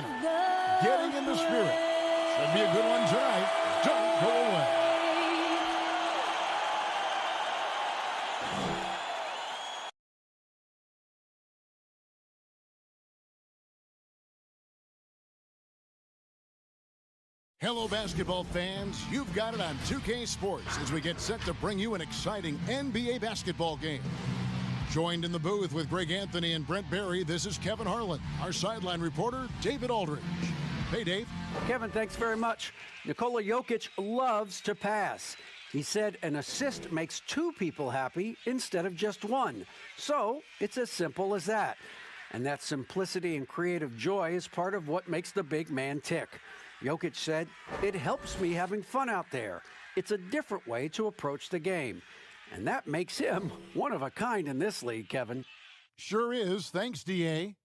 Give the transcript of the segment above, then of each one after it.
Cannon. Getting in the spirit. Should be a good one tonight. Don't go away. Hello, basketball fans. You've got it on 2K Sports as we get set to bring you an exciting NBA basketball game. Joined in the booth with Greg Anthony and Brent Barry, this is Kevin Harlan. Our sideline reporter, David Aldridge. Hey, Dave. Kevin, thanks very much. Nikola Jokic loves to pass. He said an assist makes two people happy instead of just one. So it's as simple as that. And that simplicity and creative joy is part of what makes the big man tick. Jokic said, "It helps me having fun out there. It's a different way to approach the game." And that makes him one of a kind in this league, Kevin. Sure is. Thanks, DA.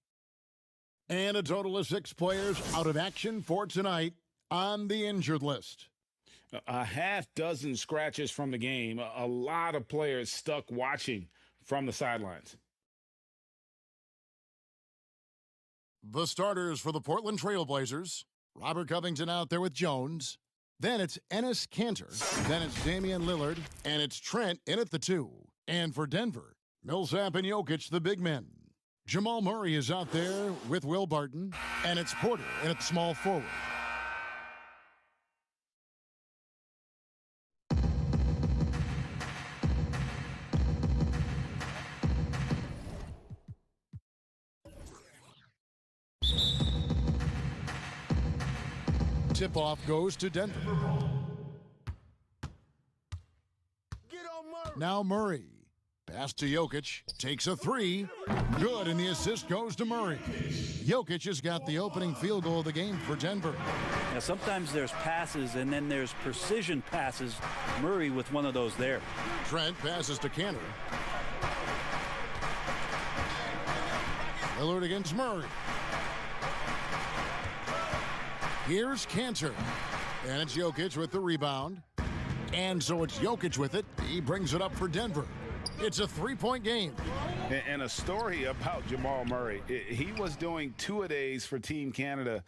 And a total of 6 players out of action for tonight on the injured list. A half dozen scratches from the game. A lot of players stuck watching from the sidelines. The starters for the Portland Trail Blazers. Robert Covington out there with Jones. Then it's Enes Kanter. Then it's Damian Lillard. And it's Trent in at the 2. And for Denver, Millsap and Jokic, the big men. Jamal Murray is out there with Will Barton. And it's Porter in at the small forward. Tip-off goes to Denver. Now Murray. Pass to Jokic. Takes a 3. Good, and the assist goes to Murray. Jokic has got the opening field goal of the game for Denver. Now, sometimes there's passes, and then there's precision passes. Murray with one of those there. Trent passes to Kanter. Lillard against Murray. Here's Kanter. And it's Jokic with the rebound. And so it's Jokic with it. He brings it up for Denver. It's a 3-point game. And a story about Jamal Murray. He was doing 2-a-days for Team Canada,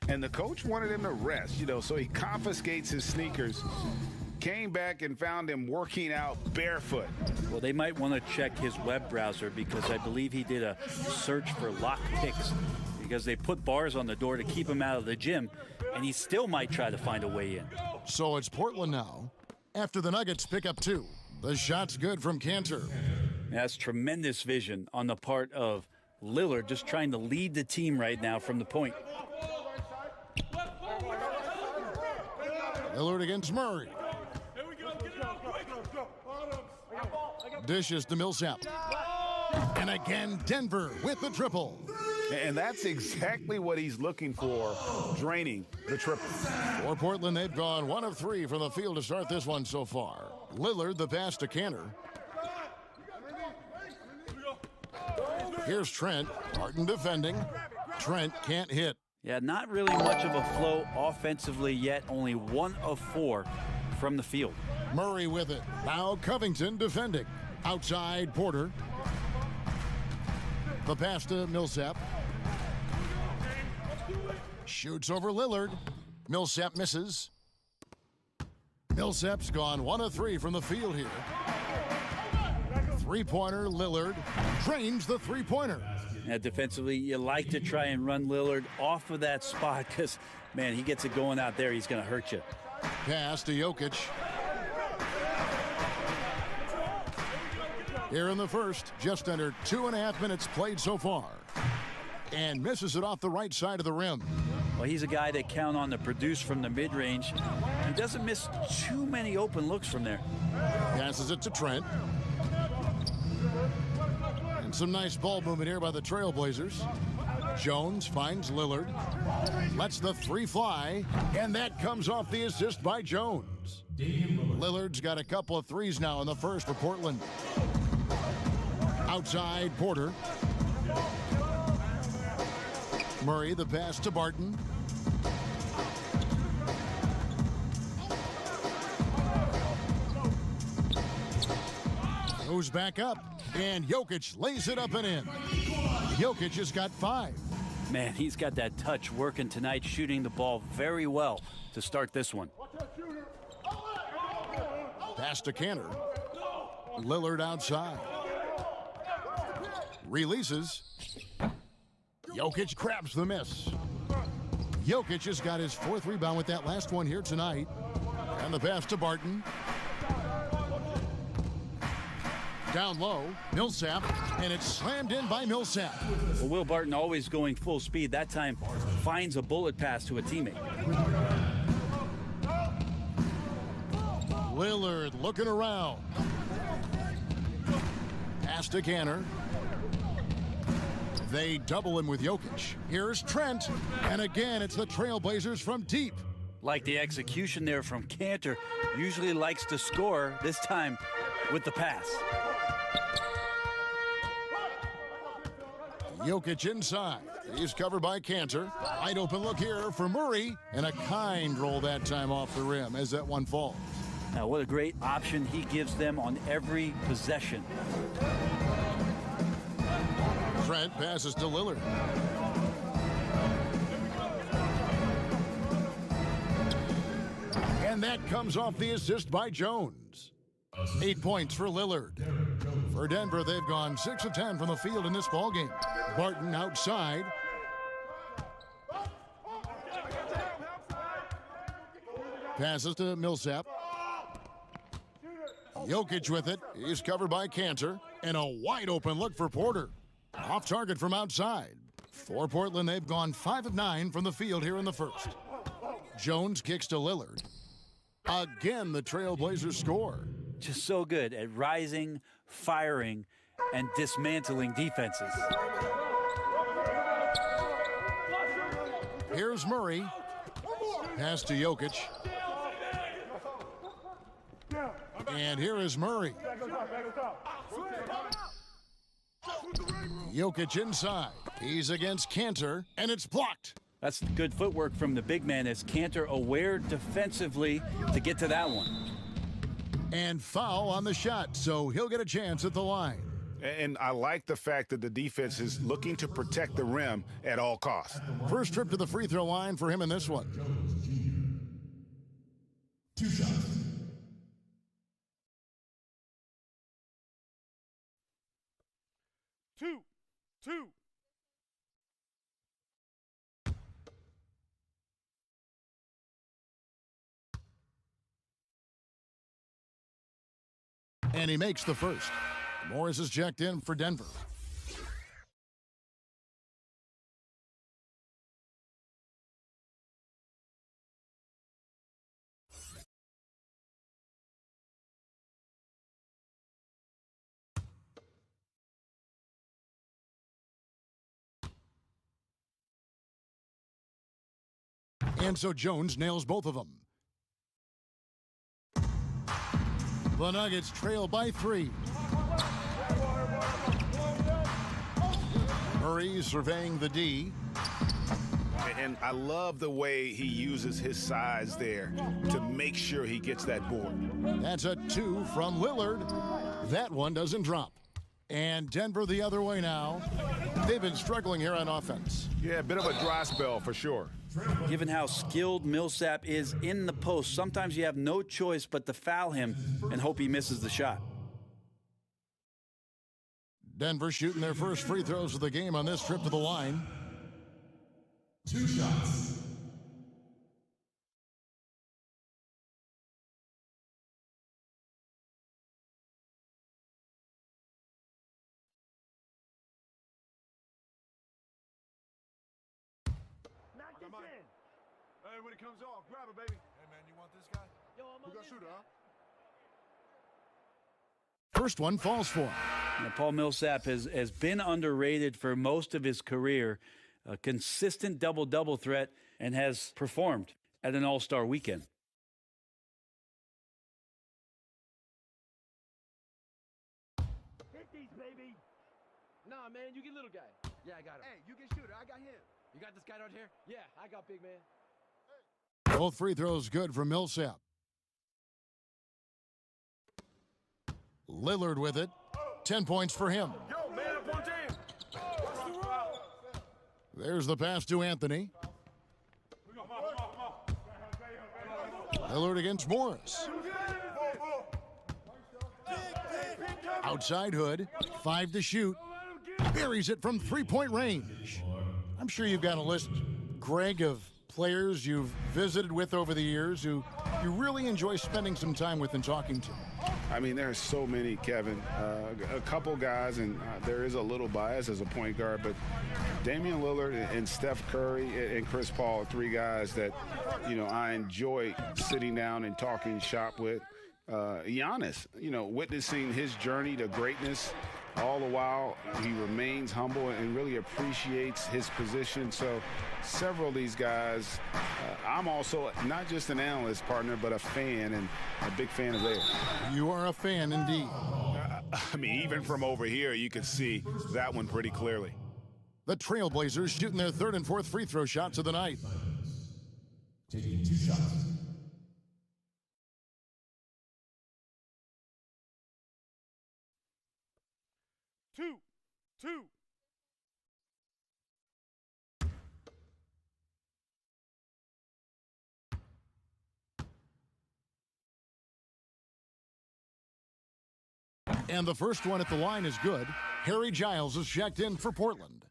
and the coach wanted him to rest, so he confiscates his sneakers, came back and found him working out barefoot. Well, they might want to check his web browser because I believe he did a search for lock picks because they put bars on the door to keep him out of the gym, and he still might try to find a way in. So it's Portland now. After the Nuggets pick up 2. The shot's good from Kanter. That's tremendous vision on the part of Lillard, just trying to lead the team right now from the point. Lillard against Murray. Dishes to Millsap. And again, Denver with the triple. And that's exactly what he's looking for, draining the triple. For Portland, they've gone 1 of 3 from the field to start this one so far. Lillard, the pass to Kanter. Here's Trent. Barton defending. Trent can't hit. Yeah, not really much of a flow offensively yet. Only 1 of 4 from the field. Murray with it. Now Covington defending. Outside Porter. The pass to Millsap. Shoots over Lillard. Millsap misses. Millsap's gone 1 of 3 from the field here. Three-pointer, Lillard drains the three-pointer. Yeah, defensively, you like to try and run Lillard off of that spot because, man, he gets it going out there, he's going to hurt you. Pass to Jokic. Here in the first, just under 2.5 minutes played so far. And misses it off the right side of the rim. Well, he's a guy that count on to produce from the mid-range. He doesn't miss too many open looks from there. Passes it to Trent. And some nice ball movement here by the Trailblazers. Jones finds Lillard. Lets the 3 fly. And that comes off the assist by Jones. Lillard's got a couple of 3s now in the first for Portland. Outside Porter. Murray, the pass to Barton. Goes back up, and Jokic lays it up and in. Jokic has got 5. Man, he's got that touch working tonight, shooting the ball very well to start this one. Pass to Cantor. Lillard outside. Releases. Jokic grabs the miss. Jokic has got his 4th rebound with that last one here tonight. And the pass to Barton. Down low, Millsap, and it's slammed in by Millsap. Well, Will Barton, always going full speed, that time finds a bullet pass to a teammate. Lillard looking around. Pass to Cantor. They double him with Jokic. Here's Trent, and again it's the Trailblazers from deep. Like the execution there from Cantor, usually likes to score, this time with the pass. Jokic inside. He's covered by Cantor. Wide open look here for Murray, and a kind roll that time off the rim as that one falls. Now, what a great option he gives them on every possession. Trent passes to Lillard. And that comes off the assist by Jones. 8 points for Lillard. For Denver, they've gone 6 of 10 from the field in this ballgame. Barton outside. Passes to Millsap. Jokic with it. He's covered by Cantor. And a wide open look for Porter. Off target from outside. For Portland, they've gone 5 of 9 from the field here in the first. Jones kicks to Lillard. Again, the Trailblazers score. Just so good at rising, firing, and dismantling defenses. Here's Murray. Pass to Jokic. And here is Murray. Jokic inside. He's against Cantor, and it's blocked. That's good footwork from the big man as Cantor aware defensively to get to that one. And foul on the shot, so he'll get a chance at the line. And I like the fact that the defense is looking to protect the rim at all costs. First trip to the free throw line for him in this one. 2 shots. Two. And he makes the first. Morris is checked in for Denver. And so Jones nails both of them. The Nuggets trail by 3. Murray surveying the D. And I love the way he uses his size there to make sure he gets that board. That's a 2 from Lillard. That one doesn't drop. And Denver the other way now. They've been struggling here on offense. Yeah, a bit of a dry spell for sure. Given how skilled Millsap is in the post, sometimes you have no choice but to foul him and hope he misses the shot. Denver shooting their first free throws of the game on this trip to the line. 2 shots. Hey, when it comes off, grab it, baby. Hey, man, you want this guy? Yo, I'm on this shooter, huh? First one falls for him. Now, Paul Millsap has been underrated for most of his career. A consistent double-double threat and has performed at an all-star weekend. Hit these, baby. Nah, man, you get little guy. Yeah, I got him. Hey, you get shooter. I got him. You got this guy right here? Yeah, I got big man. Both free throws good for Millsap. Lillard with it. 10 points for him. Yo, man, up on team. There's the pass to Anthony. Lillard against Morris. Outside Hood, 5 to shoot. Buries it from three-point range. I'm sure you've got a list, Greg, of players you've visited with over the years who you really enjoy spending some time with and talking to. I mean, there are so many, Kevin. A couple guys, and there is a little bias as a point guard, but Damian Lillard and Steph Curry and Chris Paul are 3 guys that, I enjoy sitting down and talking shop with. Giannis, witnessing his journey to greatness, all the while he remains humble and really appreciates his position. So several of these guys, I'm also not just an analyst, partner, but a fan, and a big fan of theirs. You are a fan indeed. I mean, even from over here, you can see that one pretty clearly. The Trailblazers shooting their 3rd and 4th free throw shots of the night. Taking 2 shots. Two. And the first one at the line is good. Harry Giles is checked in for Portland.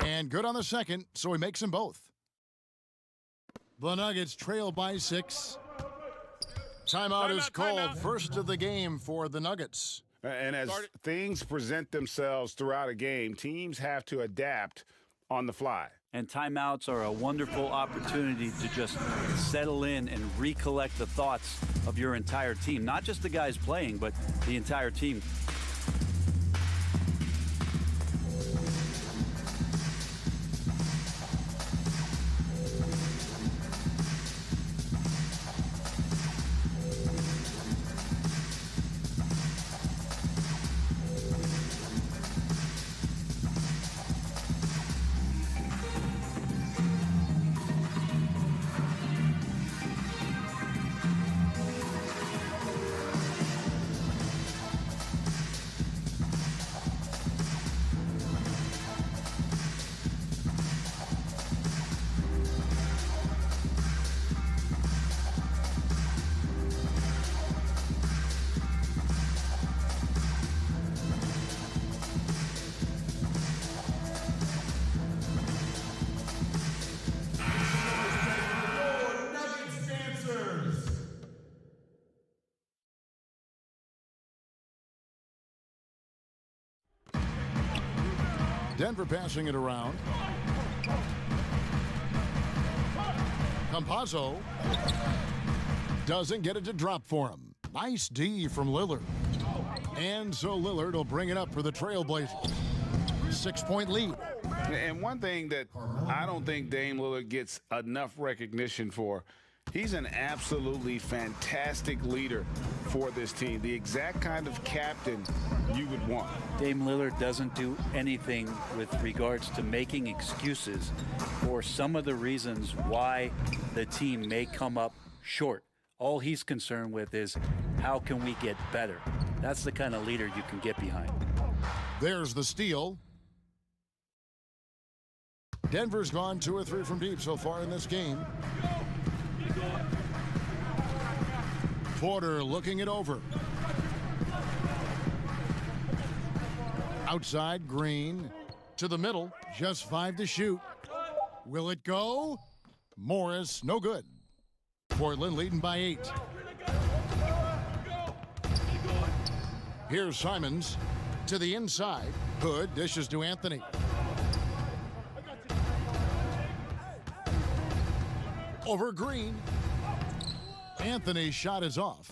And good on the second, so he makes them both. The Nuggets trail by 6. Timeout is called. First of the game for the Nuggets. And as things present themselves throughout a game, teams have to adapt on the fly. And timeouts are a wonderful opportunity to just settle in and recollect the thoughts of your entire team. Not just the guys playing, but the entire team. Denver passing it around. Campazzo doesn't get it to drop for him. Nice D from Lillard. And so Lillard will bring it up for the Trailblazers. 6-point lead. And one thing that I don't think Dame Lillard gets enough recognition for, he's an absolutely fantastic leader for this team. The exact kind of captain you would want. Dame Lillard doesn't do anything with regards to making excuses for some of the reasons why the team may come up short. All he's concerned with is how can we get better? That's the kind of leader you can get behind. There's the steal. Denver's gone 2 or 3 from deep so far in this game. Porter looking it over. Outside, Green to the middle, just 5 to shoot. Will it go? Morris, no good. Portland leading by 8. Here's Simons to the inside. Hood dishes to Anthony. Over Green. Anthony's shot is off.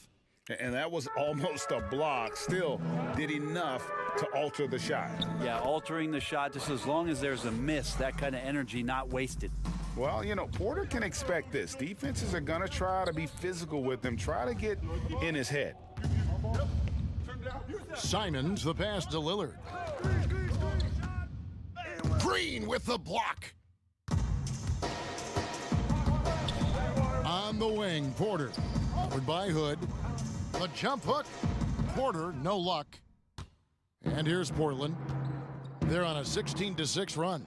And that was almost a block. Still did enough to alter the shot. Yeah, altering the shot, just as long as there's a miss, that kind of energy not wasted. Well, Porter can expect this. Defenses are going to try to be physical with him, try to get in his head. Simons the pass to Lillard. Green with the block. On the wing, Porter. Covered by Hood. The jump hook. Porter, no luck. And here's Portland. They're on a 16-6 run.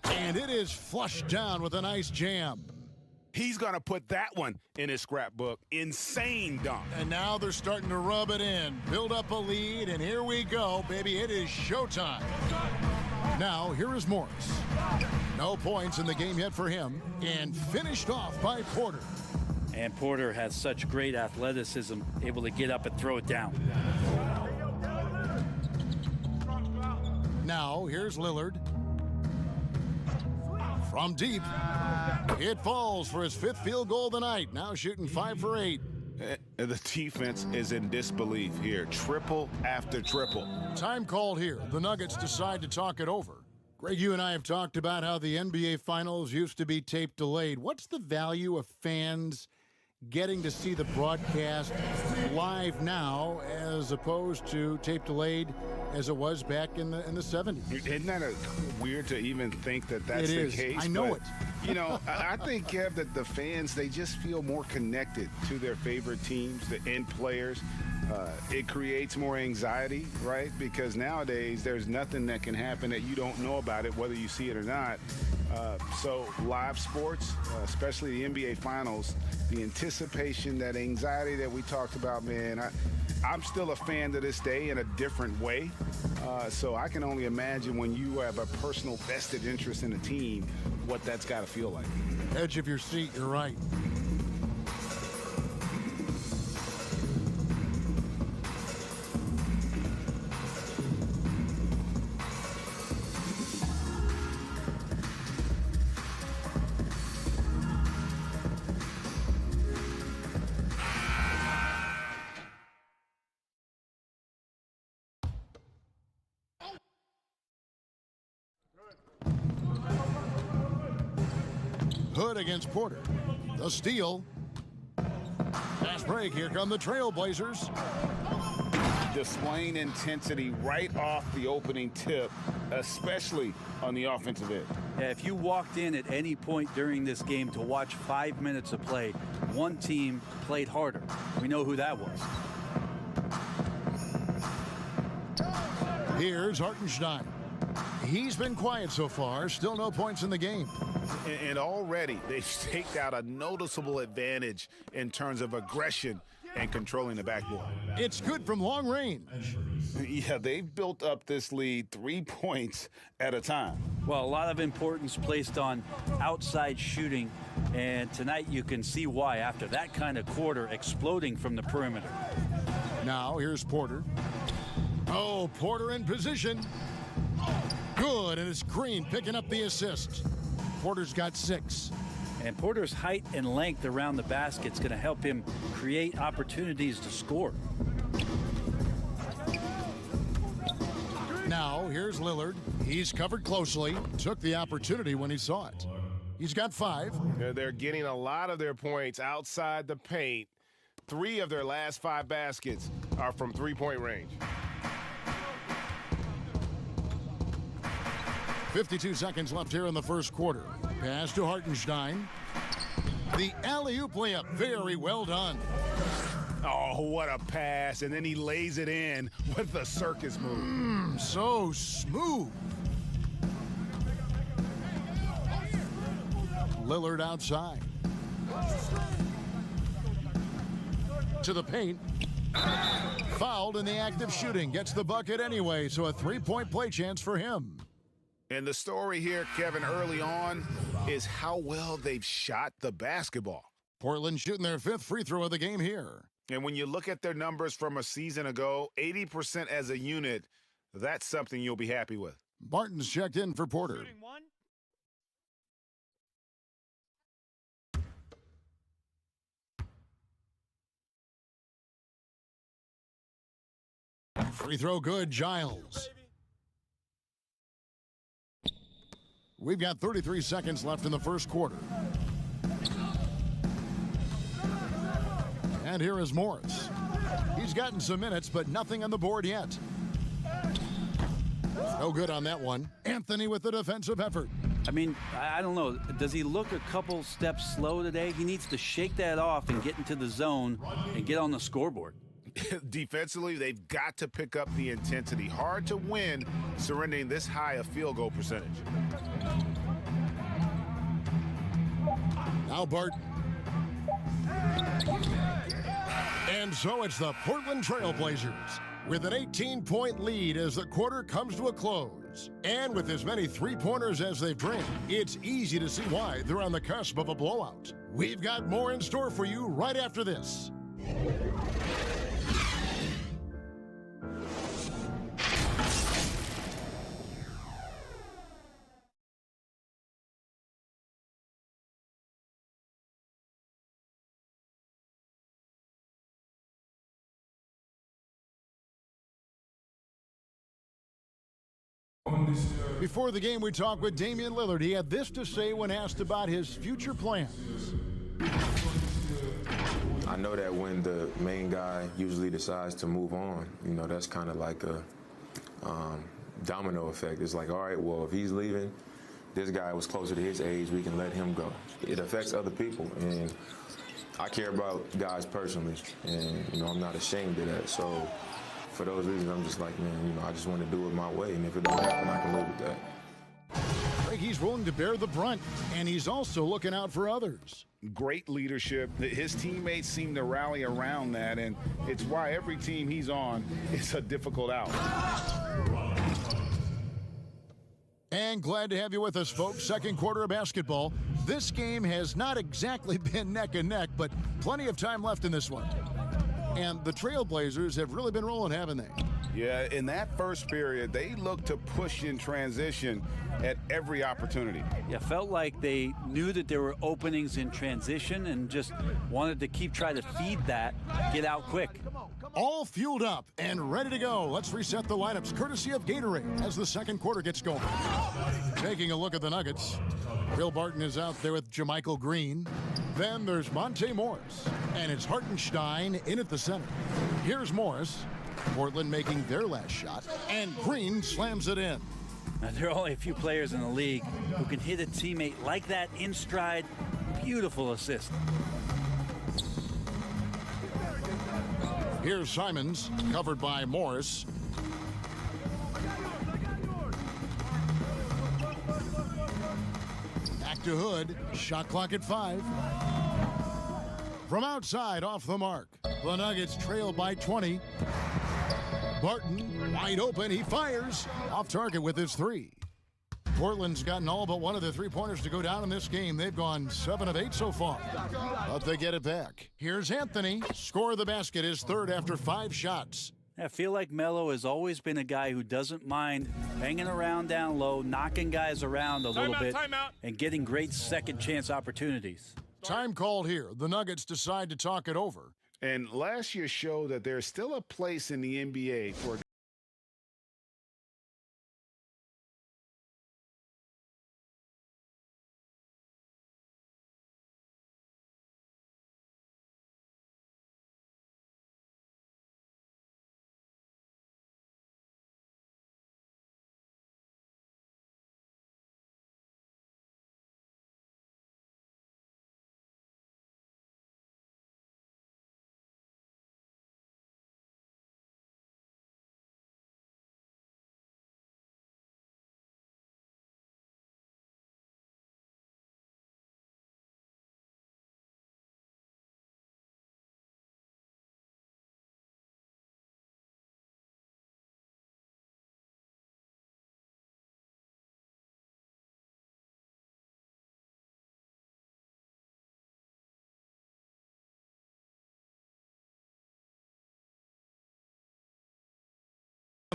And it is flushed down with a nice jam. He's going to put that one in his scrapbook. Insane dunk. And now they're starting to rub it in. Build up a lead, and here we go, baby. It is showtime. Now, here is Morris. No points in the game yet for him, and finished off by Porter. And Porter has such great athleticism, able to get up and throw it down. Now, here's Lillard. From deep, it falls for his 5th field goal of the night. Now shooting 5 for 8. The defense is in disbelief here. Triple after triple. Time called here. The Nuggets decide to talk it over. Greg, you and I have talked about how the NBA Finals used to be tape delayed. What's the value of fans getting to see the broadcast live now as opposed to tape delayed as it was back in the 70s? Isn't that weird to even think that that's the case? I know it. You know, I think, Kev, that the fans, they just feel more connected to their favorite teams, the end players. It creates more anxiety, right? Because nowadays there's nothing that can happen that you don't know about it, whether you see it or not. So live sports, especially the NBA Finals, the anticipation, that anxiety that we talked about, man, I'm still a fan to this day in a different way. So I can only imagine when you have a personal vested interest in a team, what that's got to feel like. Edge of your seat, you're right. Hood against Porter. The steal. Fast break. Here come the Trailblazers. Displaying intensity right off the opening tip, especially on the offensive end. Yeah, if you walked in at any point during this game to watch 5 minutes of play, one team played harder. We know who that was. Here's Hartenstein. He's been quiet so far. Still no points in the game. And already they've staked out a noticeable advantage in terms of aggression and controlling the backboard. It's good from long range. Yeah, they've built up this lead 3 points at a time. Well, a lot of importance placed on outside shooting, and tonight you can see why after that kind of quarter exploding from the perimeter. Now here's Porter. Oh, Porter in position. Good, and it's Green picking up the assist. Porter's got 6. And Porter's height and length around the basket is going to help him create opportunities to score. Now, here's Lillard. He's covered closely. Took the opportunity when he saw it. He's got 5. They're getting a lot of their points outside the paint. 3 of their last 5 baskets are from three-point range. 52 seconds left here in the first quarter. Pass to Hartenstein. The alley-oop layup, very well done. Oh, what a pass. And then he lays it in with the circus move. So smooth. Lillard outside. To the paint. Fouled in the act of shooting. Gets the bucket anyway, so a 3-point play chance for him. And the story here, Kevin, early on is how well they've shot the basketball. Portland shooting their 5th free throw of the game here. And when you look at their numbers from a season ago, 80% as a unit, that's something you'll be happy with. Barton's checked in for Porter. Free throw good, Giles. We've got 33 seconds left in the first quarter. And here is Morris. He's gotten some minutes, but nothing on the board yet. No good on that one. Anthony with the defensive effort. I mean, I don't know. Does he look a couple steps slow today? He needs to shake that off and get into the zone and get on the scoreboard. Defensively, they've got to pick up the intensity. Hard to win surrendering this high a field goal percentage. Now Barton. And so it's the Portland Trail Blazers with an 18-point lead as the quarter comes to a close. And with as many three-pointers as they've drained, it's easy to see why they're on the cusp of a blowout. We've got more in store for you right after this. Before the game, we talked with Damian Lillard. He had this to say when asked about his future plans. I know that when the main guy usually decides to move on, you know, that's kind of like a domino effect. It's like, all right, well, if he's leaving, this guy was closer to his age, we can let him go. It affects other people, and I care about guys personally, and, you know, I'm not ashamed of that. So for those reasons, I'm just like, man, you know, I just want to do it my way, and if it don't happen, I can live with that. I think he's willing to bear the brunt, and he's also looking out for others. Great leadership. His teammates seem to rally around that, and it's why every team he's on is a difficult out. And glad to have you with us, folks. Second quarter of basketball. This game has not exactly been neck and neck, but plenty of time left in this one. And the Trailblazers have really been rolling, haven't they? Yeah, in that first period, they looked to push in transition at every opportunity. Yeah, felt like they knew that there were openings in transition and just wanted to keep trying to feed that, get out quick. All fueled up and ready to go. Let's reset the lineups courtesy of Gatorade as the second quarter gets going. Taking a look at the Nuggets, Will Barton is out there with Jermichael Green. Then there's Monte Morris, and it's Hartenstein in at the center. Here's Morris. Portland making their last shot, and Green slams it in. Now, there are only a few players in the league who can hit a teammate like that in stride. Beautiful assist. Here's Simons, covered by Morris. Back to Hood, shot clock at 5. From outside, off the mark. The Nuggets trail by 20. Barton, wide open, he fires. Off target with his 3. Portland's gotten all but one of the three-pointers to go down in this game. They've gone 7 of 8 so far, but they get it back. Here's Anthony. Score of the basket, his third after 5 shots. I feel like Melo has always been a guy who doesn't mind hanging around down low, knocking guys around a little bit, and getting great second-chance opportunities. Time called here. The Nuggets decide to talk it over. And last year showed that there's still a place in the NBA for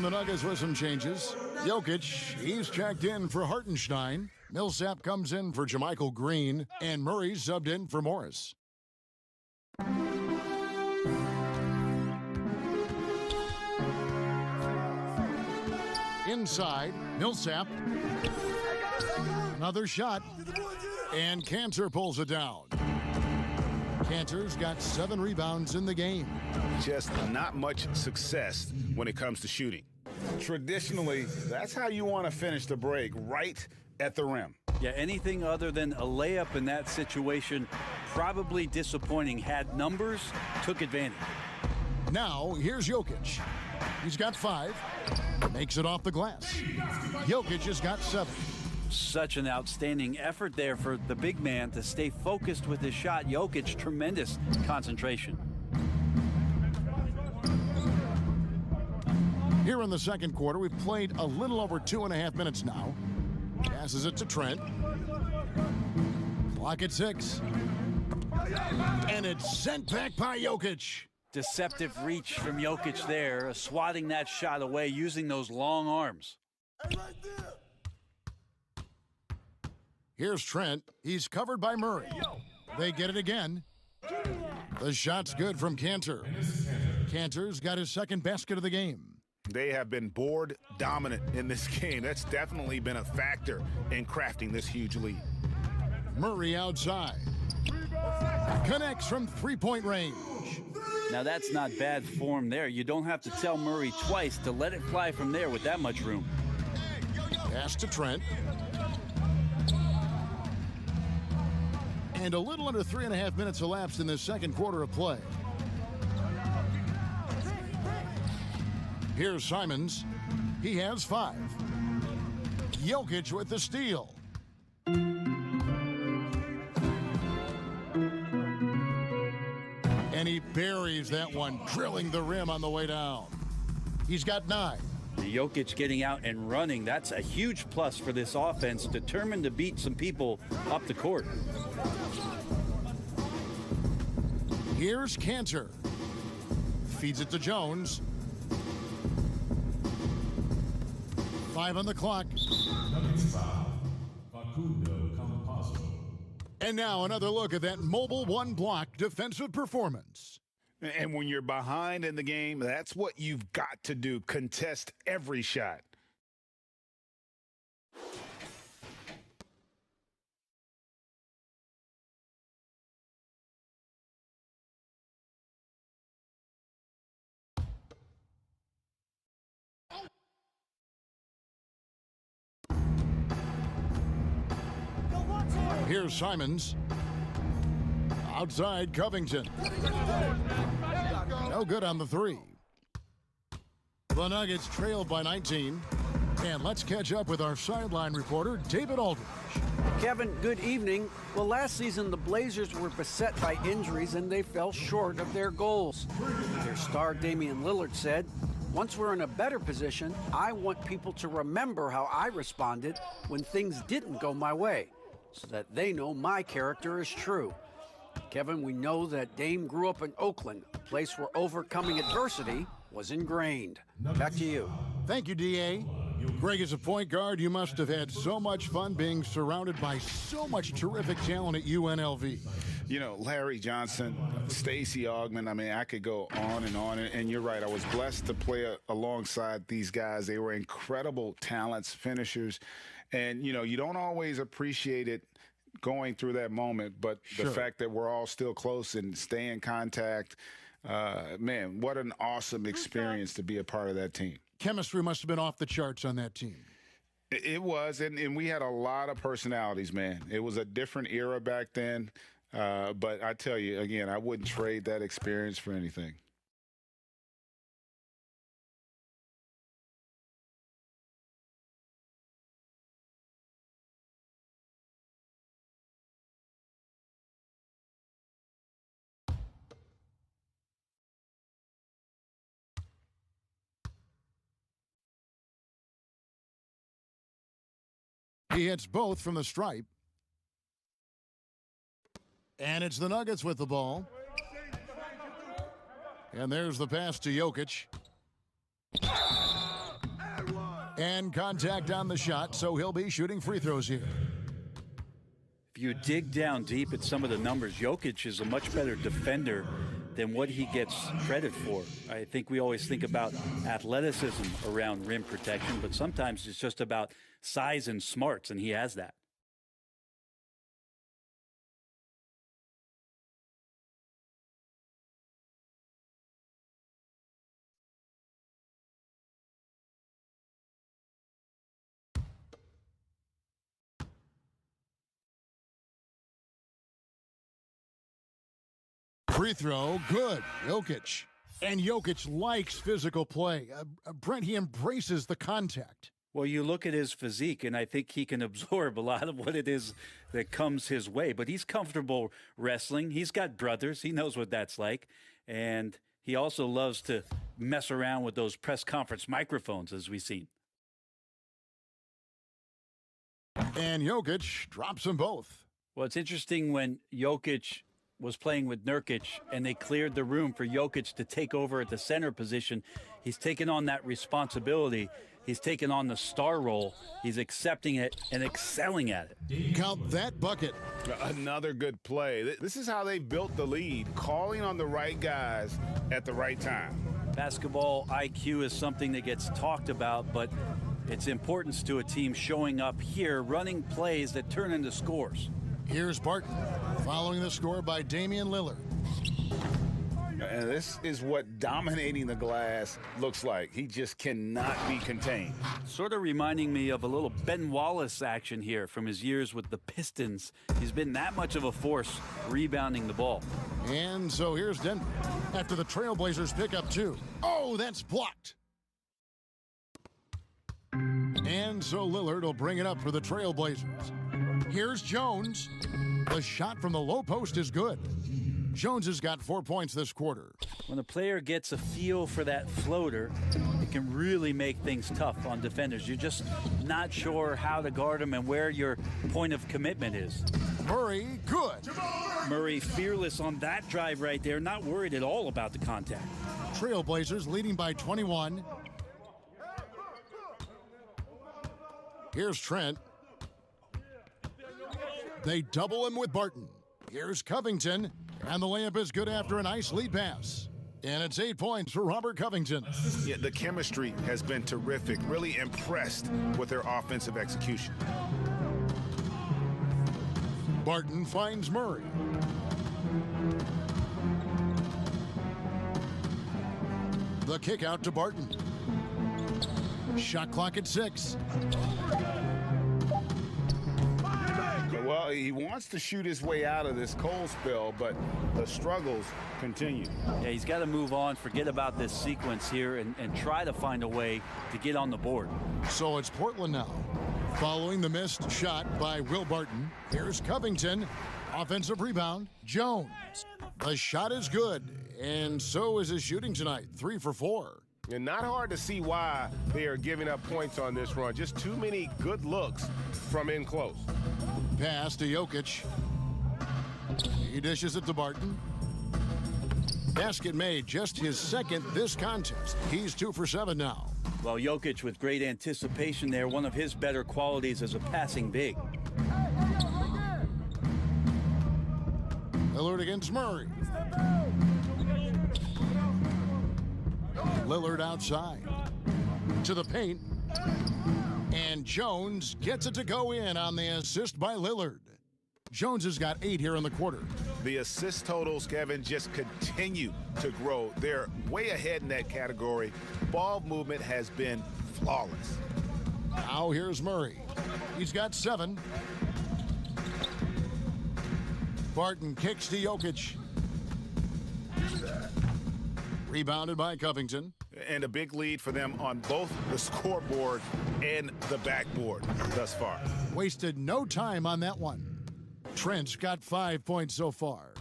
the Nuggets with some changes. Jokic, he's checked in for Hartenstein. Millsap comes in for Jermichael Green, and Murray subbed in for Morris. Inside, Millsap. Another shot, and Cantor pulls it down. Cantor's got 7 rebounds in the game. Just not much success when it comes to shooting. Traditionally, that's how you want to finish the break, right at the rim. Yeah, anything other than a layup in that situation, probably disappointing. Had numbers, took advantage. Now, here's Jokic. He's got 5. Makes it off the glass. Jokic has got 7. Such an outstanding effort there for the big man to stay focused with his shot. Jokic, tremendous concentration. Here in the second quarter, we've played a little over 2.5 minutes now. Passes it to Trent. Clock at 6. And it's sent back by Jokic. Deceptive reach from Jokic there, swatting that shot away using those long arms. Here's Trent. He's covered by Murray. They get it again. The shot's good from Cantor. Cantor's got his second basket of the game. They have been board dominant in this game. That's definitely been a factor in crafting this huge lead. Murray outside. Connects from three-point range. Now that's not bad form there. You don't have to tell Murray twice to let it fly from there with that much room. Pass to Trent. And a little under 3.5 minutes elapsed in the second quarter of play. Here's Simons. He has 5. Jokic with the steal. And he buries that one, drilling the rim on the way down. He's got 9. Jokic getting out and running, that's a huge plus for this offense, determined to beat some people up the court. Here's Cantor. Feeds it to Jones. 5 on the clock. And now another look at that mobile one-block defensive performance. And when you're behind in the game, that's what you've got to do. Contest every shot. Here's Simons. Outside Covington. No good on the 3. The Nuggets trailed by 19. And let's catch up with our sideline reporter, David Aldridge. Kevin, good evening. Well, last season, the Blazers were beset by injuries, and they fell short of their goals. Their star, Damian Lillard, said, "Once we're in a better position, I want people to remember how I responded when things didn't go my way, so that they know my character is true." Kevin, we know that Dame grew up in Oakland, a place where overcoming adversity was ingrained. Back to you. Thank you, D.A. Greg, as a point guard, you must have had so much fun being surrounded by so much terrific talent at UNLV. You know, Larry Johnson, Stacey Augmon, I mean, I could go on. And you're right, I was blessed to play alongside these guys. They were incredible talents, finishers. And, you know, you don't always appreciate it going through that moment, but the fact that we're all still close and stay in contact, man, what an awesome experience to be a part of that team. Chemistry must have been off the charts on that team. It was, and we had a lot of personalities, man. It was a different era back then, but I tell you, again, I wouldn't trade that experience for anything. He hits both from the stripe. And it's the Nuggets with the ball. And there's the pass to Jokic. And contact on the shot, so he'll be shooting free throws here. If you dig down deep at some of the numbers, Jokic is a much better defender than what he gets credit for. I think we always think about athleticism around rim protection, but sometimes it's just about size and smarts, and he has that. Free throw, good. Jokic. And Jokic likes physical play. Brent, he embraces the contact. Well, you look at his physique, and I think he can absorb a lot of what it is that comes his way. But he's comfortable wrestling. He's got brothers. He knows what that's like. And he also loves to mess around with those press conference microphones, as we've seen. And Jokic drops them both. Well, it's interesting when Jokic was playing with Nurkic and they cleared the room for Jokic to take over at the center position. He's taken on that responsibility. He's taken on the star role. He's accepting it and excelling at it. Count that bucket. Another good play. This is how they built the lead, calling on the right guys at the right time. Basketball IQ is something that gets talked about, but its importance to a team showing up here, running plays that turn into scores. Here's Barton, following the score by Damian Lillard. And this is what dominating the glass looks like. He just cannot be contained. Sort of reminding me of a little Ben Wallace action here from his years with the Pistons. He's been that much of a force rebounding the ball. And so here's Denver after the Trailblazers pick up 2. Oh, that's blocked. And so Lillard will bring it up for the Trailblazers. Here's Jones. The shot from the low post is good. Jones has got 4 points this quarter. When a player gets a feel for that floater, it can really make things tough on defenders. You're just not sure how to guard him and where your point of commitment is. Murray, good. Murray fearless on that drive right there, not worried at all about the contact. Trailblazers leading by 21. Here's Trent. They double him with Barton. Here's Covington, and the layup is good after a nice lead pass. And it's 8 points for Robert Covington. Yeah, the chemistry has been terrific. Really impressed with their offensive execution. Barton finds Murray. The kick out to Barton. Shot clock at 6. Well, he wants to shoot his way out of this cold spell, but the struggles continue. Yeah, he's got to move on, forget about this sequence here, and try to find a way to get on the board. So it's Portland now. Following the missed shot by Will Barton, here's Covington. Offensive rebound, Jones. The shot is good, and so is his shooting tonight, 3 for 4. And not hard to see why they are giving up points on this run. Just too many good looks from in close. Pass to Jokic. He dishes it to Barton. Basket made, just his second this contest. He's 2 for 7 now. Well, Jokic with great anticipation there, one of his better qualities as a passing big. Lillard against Murray. Lillard outside. To the paint. And Jones gets it to go in on the assist by Lillard. Jones has got 8 here in the quarter. The assist totals, Kevin, just continue to grow. They're way ahead in that category. Ball movement has been flawless. Now here's Murray. He's got 7. Barton kicks to Jokic. Rebounded by Covington. And a big lead for them on both the scoreboard and the backboard thus far. Wasted no time on that one. Trent's got 5 points so far.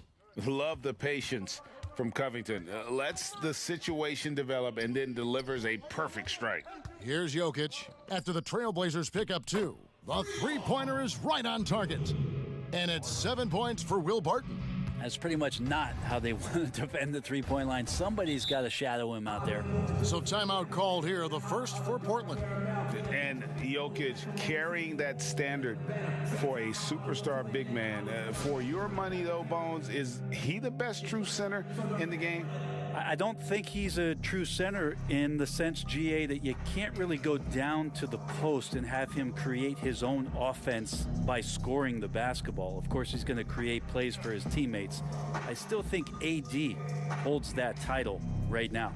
Love the patience from Covington. Lets the situation develop and then delivers a perfect strike. Here's Jokic after the Trailblazers pick up 2. The three-pointer is right on target. And it's 7 points for Will Barton. That's pretty much not how they want to defend the three-point line. Somebody's got to shadow him out there. So timeout called here, the first for Portland. And Jokic carrying that standard for a superstar big man. For your money, though, Bones, is he the best true center in the game? I don't think he's a true center in the sense, GA, that you can't really go down to the post and have him create his own offense by scoring the basketball. Of course, he's going to create plays for his teammates. I still think AD holds that title right now.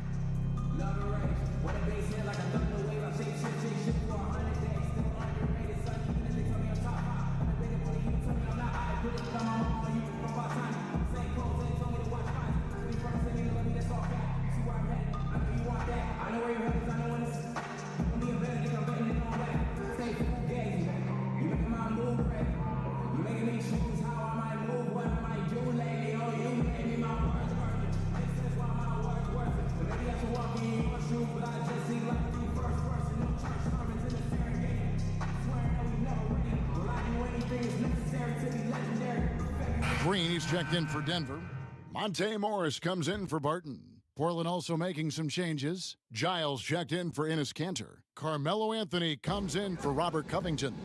Green, he's checked in for Denver. Monte Morris comes in for Barton. Portland also making some changes. Giles checked in for Enes Kanter. Carmelo Anthony comes in for Robert Covington.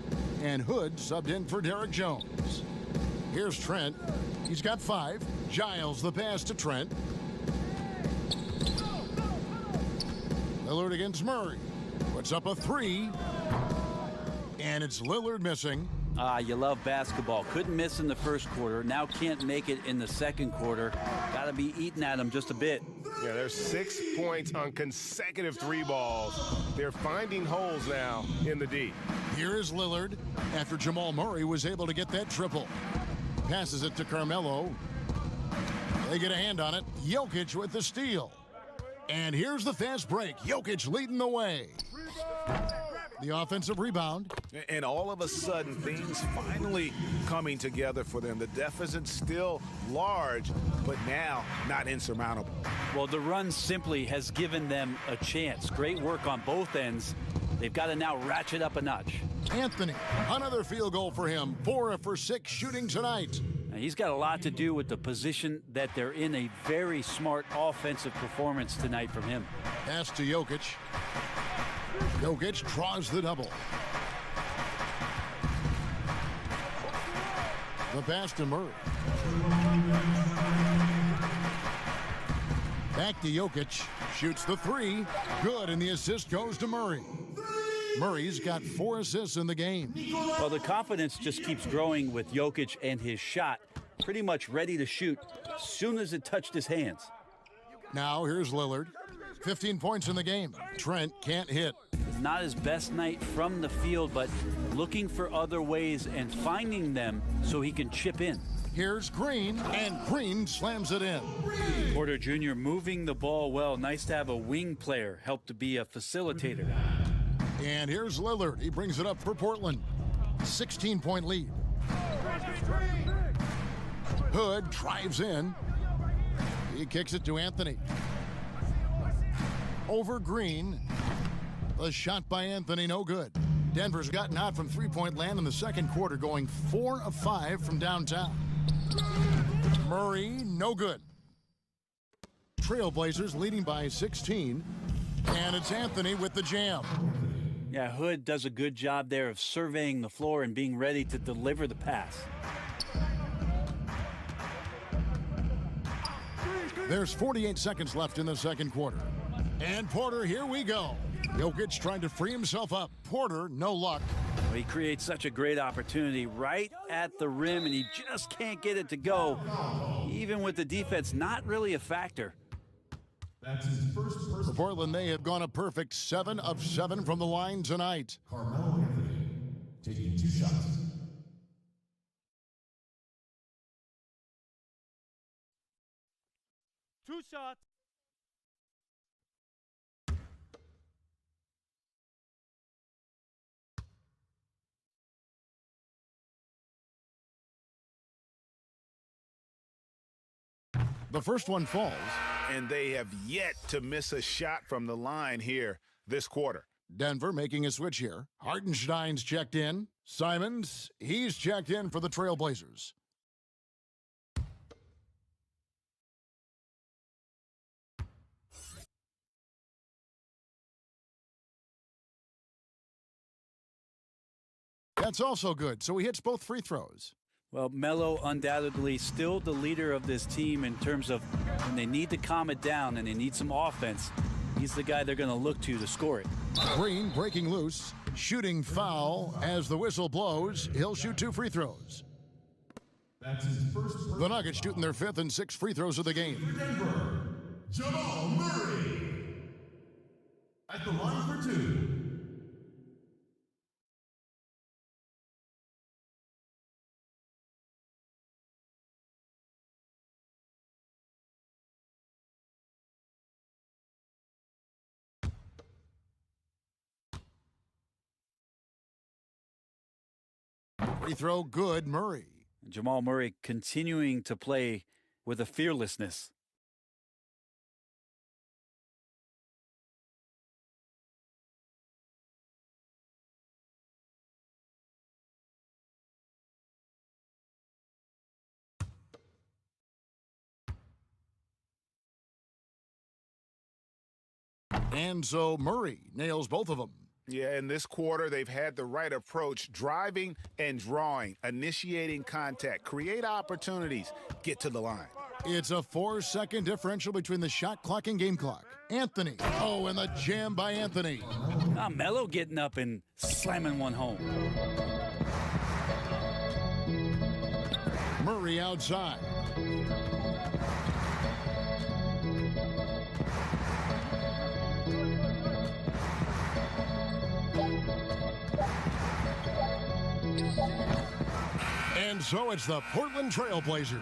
And Hood subbed in for Derek Jones. Here's Trent. He's got 5. Giles the pass to Trent. Lillard against Murray. Puts up a 3. And it's Lillard missing. You love basketball. Couldn't miss in the first quarter. Now can't make it in the second quarter. Got to be eating at him just a bit. Yeah, there's 6 points on consecutive 3 balls. They're finding holes now in the D. Here is Lillard after Jamal Murray was able to get that triple. Passes it to Carmelo. They get a hand on it. Jokic with the steal. And here's the fast break. Jokic leading the way. The offensive rebound. And all of a sudden, things finally coming together for them. The deficit's still large, but now not insurmountable. Well, the run simply has given them a chance. Great work on both ends. They've got to now ratchet up a notch. Anthony, another field goal for him. 4 for 6 shooting tonight. And he's got a lot to do with the position that they're in. A very smart offensive performance tonight from him. Pass to Jokic. Jokic draws the double. The pass to Murray. Back to Jokic. Shoots the 3. Good, and the assist goes to Murray. Murray's got 4 assists in the game. Well, the confidence just keeps growing with Jokic and his shot. Pretty much ready to shoot as soon as it touched his hands. Now here's Lillard. 15 points in the game. Trent can't hit. Not his best night from the field, but looking for other ways and finding them so he can chip in. Here's Green, and Green slams it in. Porter Jr. moving the ball well. Nice to have a wing player help to be a facilitator. And here's Lillard. He brings it up for Portland. 16-point lead. Hood drives in. He kicks it to Anthony. Over Green. The shot by Anthony, no good. Denver's gotten hot from three-point land in the second quarter, going 4 of 5 from downtown. Murray, no good. Trailblazers leading by 16. And it's Anthony with the jam. Yeah, Hood does a good job there of surveying the floor and being ready to deliver the pass. There's 48 seconds left in the second quarter. And Porter, here we go. Jokic trying to free himself up. Porter, no luck. Well, he creates such a great opportunity right at the rim, and he just can't get it to go. Even with the defense not really a factor. That's his first For personal. Portland, they have gone a perfect 7 of 7 from the line tonight. Carmelo Anthony taking 2 shots. Two shots. The first one falls. And they have yet to miss a shot from the line here this quarter. Denver making a switch here. Hartenstein's checked in. Simons, he's checked in for the Trailblazers. That's also good, so he hits both free throws. Well, Melo undoubtedly still the leader of this team in terms of when they need to calm it down and they need some offense. He's the guy they're going to look to score it. Green breaking loose. Shooting foul as the whistle blows. He'll shoot 2 free throws. That's his first personal. The Nuggets shooting their 5th and 6th free throws of the game. Denver, Jamal Murray. At the line for 2. Free throw good, Murray. Jamal Murray continuing to play with a fearlessness. And so Murray nails both of them. Yeah, in this quarter, they've had the right approach, driving and drawing, initiating contact, create opportunities, get to the line. It's a 4-second differential between the shot clock and game clock. Anthony. Oh, and the jam by Anthony. Melo getting up and slamming one home. Murray outside. And so it's the Portland Trail Blazers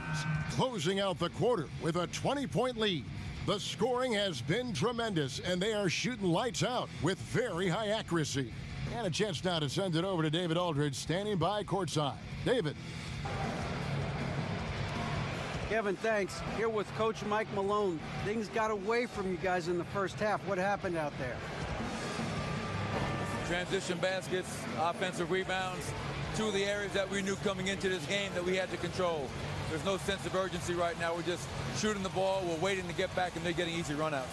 closing out the quarter with a 20-point lead. The scoring has been tremendous, and they are shooting lights out with very high accuracy. And a chance now to send it over to David Aldridge, standing by courtside. David. Kevin, thanks. Here with Coach Mike Malone. Things got away from you guys in the first half. What happened out there? Transition baskets, offensive rebounds, two of the areas that we knew coming into this game that we had to control. There's no sense of urgency right now. We're just shooting the ball. We're waiting to get back, and they're getting easy runouts.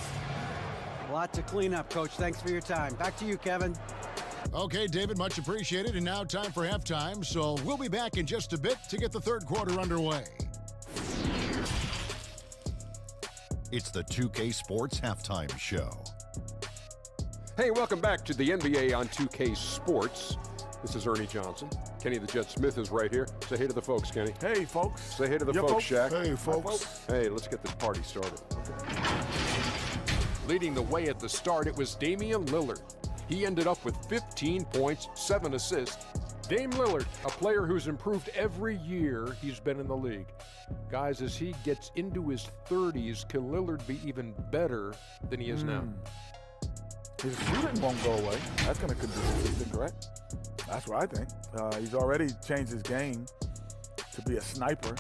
A lot to clean up, Coach. Thanks for your time. Back to you, Kevin. Okay, David, much appreciated. And now time for halftime. So we'll be back in just a bit to get the third quarter underway. It's the 2K Sports Halftime Show. Hey, welcome back to the NBA on 2K Sports. This is Ernie Johnson. Kenny the Jet Smith is right here. Say hey to the folks, Kenny. Hey, folks. Say hey to the folks, Shaq. Hey, folks. Hey, let's get this party started. Leading the way at the start, it was Damian Lillard. He ended up with 15 points, 7 assists. Dame Lillard, a player who's improved every year he's been in the league. Guys, as he gets into his 30s, can Lillard be even better than he is now? His shooting won't go away. That's going to continue, correct? That's what I think. He's already changed his game to be a sniper.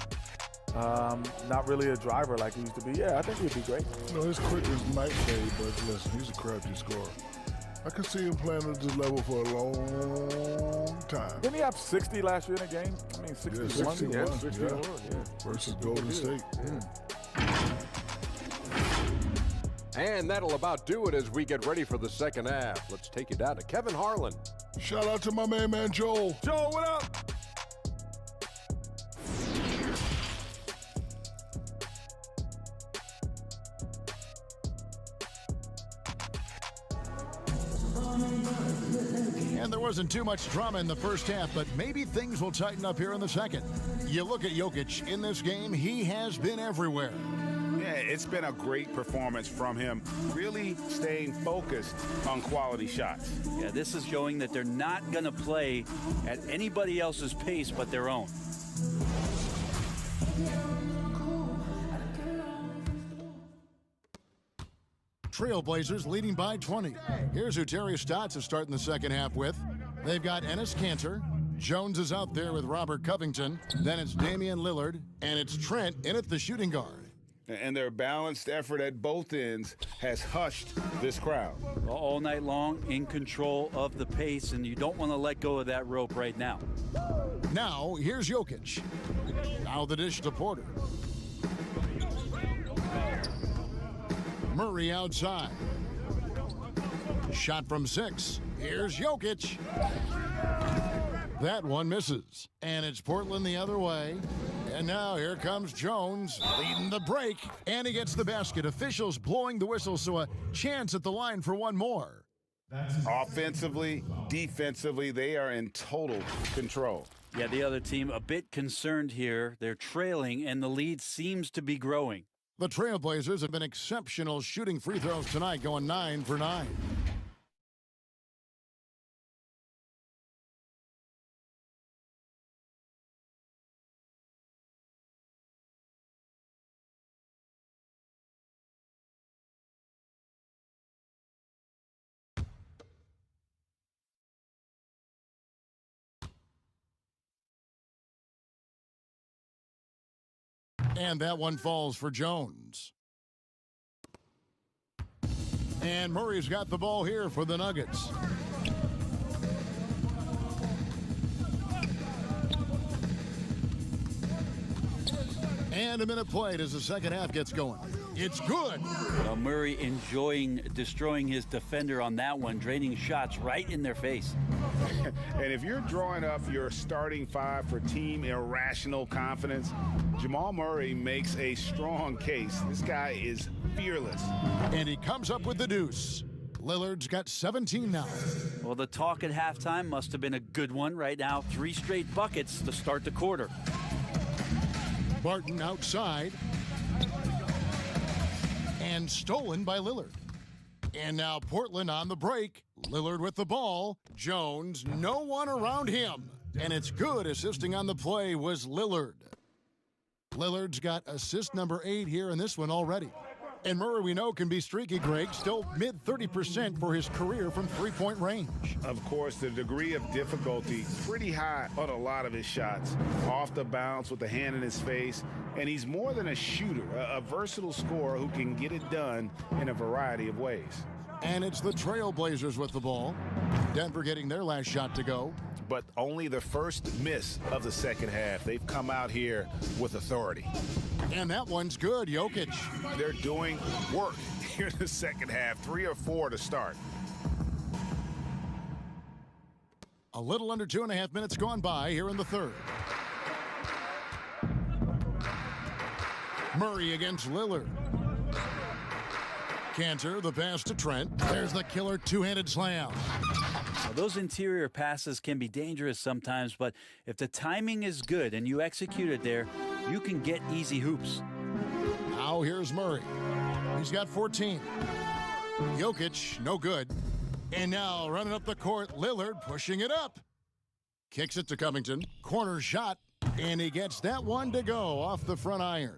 Not really a driver like he used to be. Yeah, I think he'd be great. You know, his quickness might fade, but listen, he's a crafty scorer. I could see him playing at this level for a long time. Didn't he have 60 last year in a game? I mean, 61. 61, versus Golden State. And that'll about do it as we get ready for the second half. Let's take you down to Kevin Harlan. Shout out to my man Joel. Joel, what up? And there wasn't too much drama in the first half, but maybe things will tighten up here in the second. You look at Jokic in this game, he has been everywhere. Yeah, it's been a great performance from him, really staying focused on quality shots. Yeah, this is showing that they're not going to play at anybody else's pace but their own. Trailblazers leading by 20. Here's who Terry Stotts is starting the second half with. They've got Enes Kanter. Jones is out there with Robert Covington. Then it's Damian Lillard. And it's Trent in at the shooting guard. And their balanced effort at both ends has hushed this crowd. All night long, in control of the pace, and you don't want to let go of that rope right now. Now, here's Jokic. Now the dish to Porter. Murray outside. Shot from 6. Here's Jokic. That one misses. And it's Portland the other way. And now here comes Jones leading the break. And he gets the basket. Officials blowing the whistle, so a chance at the line for one more. Offensively, defensively, they are in total control. Yeah, the other team a bit concerned here. They're trailing, and the lead seems to be growing. The Trailblazers have been exceptional shooting free throws tonight, going 9 for 9. And that one falls for Jones. And Murray's got the ball here for the Nuggets. And a minute played as the second half gets going. It's good. Well, Murray enjoying destroying his defender on that one, draining shots right in their face. And if you're drawing up your starting five for team irrational confidence, Jamal Murray makes a strong case. This guy is fearless. And he comes up with the deuce. Lillard's got 17 now. Well, the talk at halftime must have been a good one. Right now, 3 straight buckets to start the quarter. Barton outside. And stolen by Lillard. And now Portland on the break. Lillard with the ball. Jones, no one around him. And it's good. Assisting on the play was Lillard. Lillard's got assist number 8 here in this one already. And Murray, we know, can be streaky, Greg. Still mid-30% for his career from three-point range. Of course, the degree of difficulty pretty high on a lot of his shots. Off the bounce with the hand in his face. And he's more than a shooter, a versatile scorer who can get it done in a variety of ways. And it's the Trailblazers with the ball. Denver getting their last shot to go. But only the first miss of the second half. They've come out here with authority. And that one's good, Jokic. They're doing work here in the second half. 3 or 4 to start. A little under 2.5 minutes gone by here in the third. Murray against Lillard. Cantor, the pass to Trent. There's the killer two-handed slam. Now, those interior passes can be dangerous sometimes, but if the timing is good and you execute it there, you can get easy hoops. Now here's Murray. He's got 14. Jokic, no good. And now running up the court, Lillard pushing it up. Kicks it to Covington. Corner shot. And he gets that one to go off the front iron.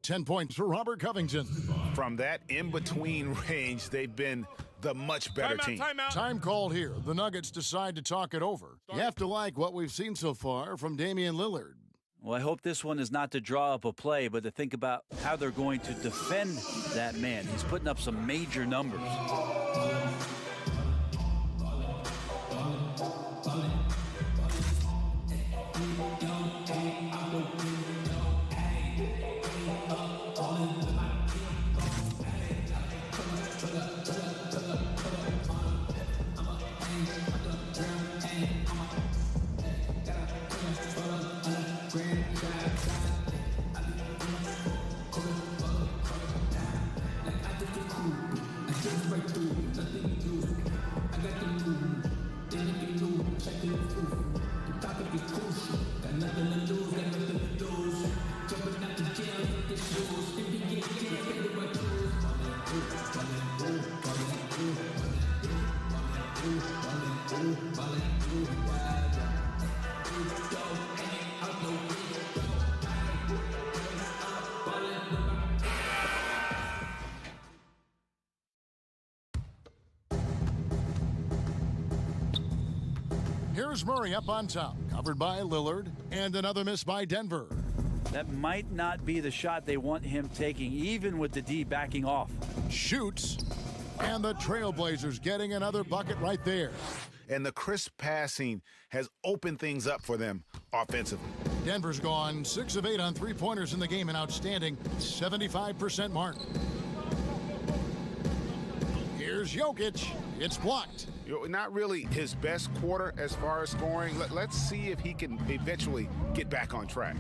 10 points for Robert Covington. From that in-between range, they've been the much better team. Time called here. The Nuggets decide to talk it over. You have to like what we've seen so far from Damian Lillard. Well, I hope this one is not to draw up a play, but to think about how they're going to defend that man. He's putting up some major numbers. Here's Murray up on top, covered by Lillard, and another miss by Denver. That might not be the shot they want him taking, even with the D backing off. Shoots, and the Trailblazers getting another bucket right there. And the crisp passing has opened things up for them offensively. Denver's gone 6 of 8 on three-pointers in the game, an outstanding 75% mark. Here's Jokic. It's blocked. Not really his best quarter as far as scoring. Let's see if he can eventually get back on track.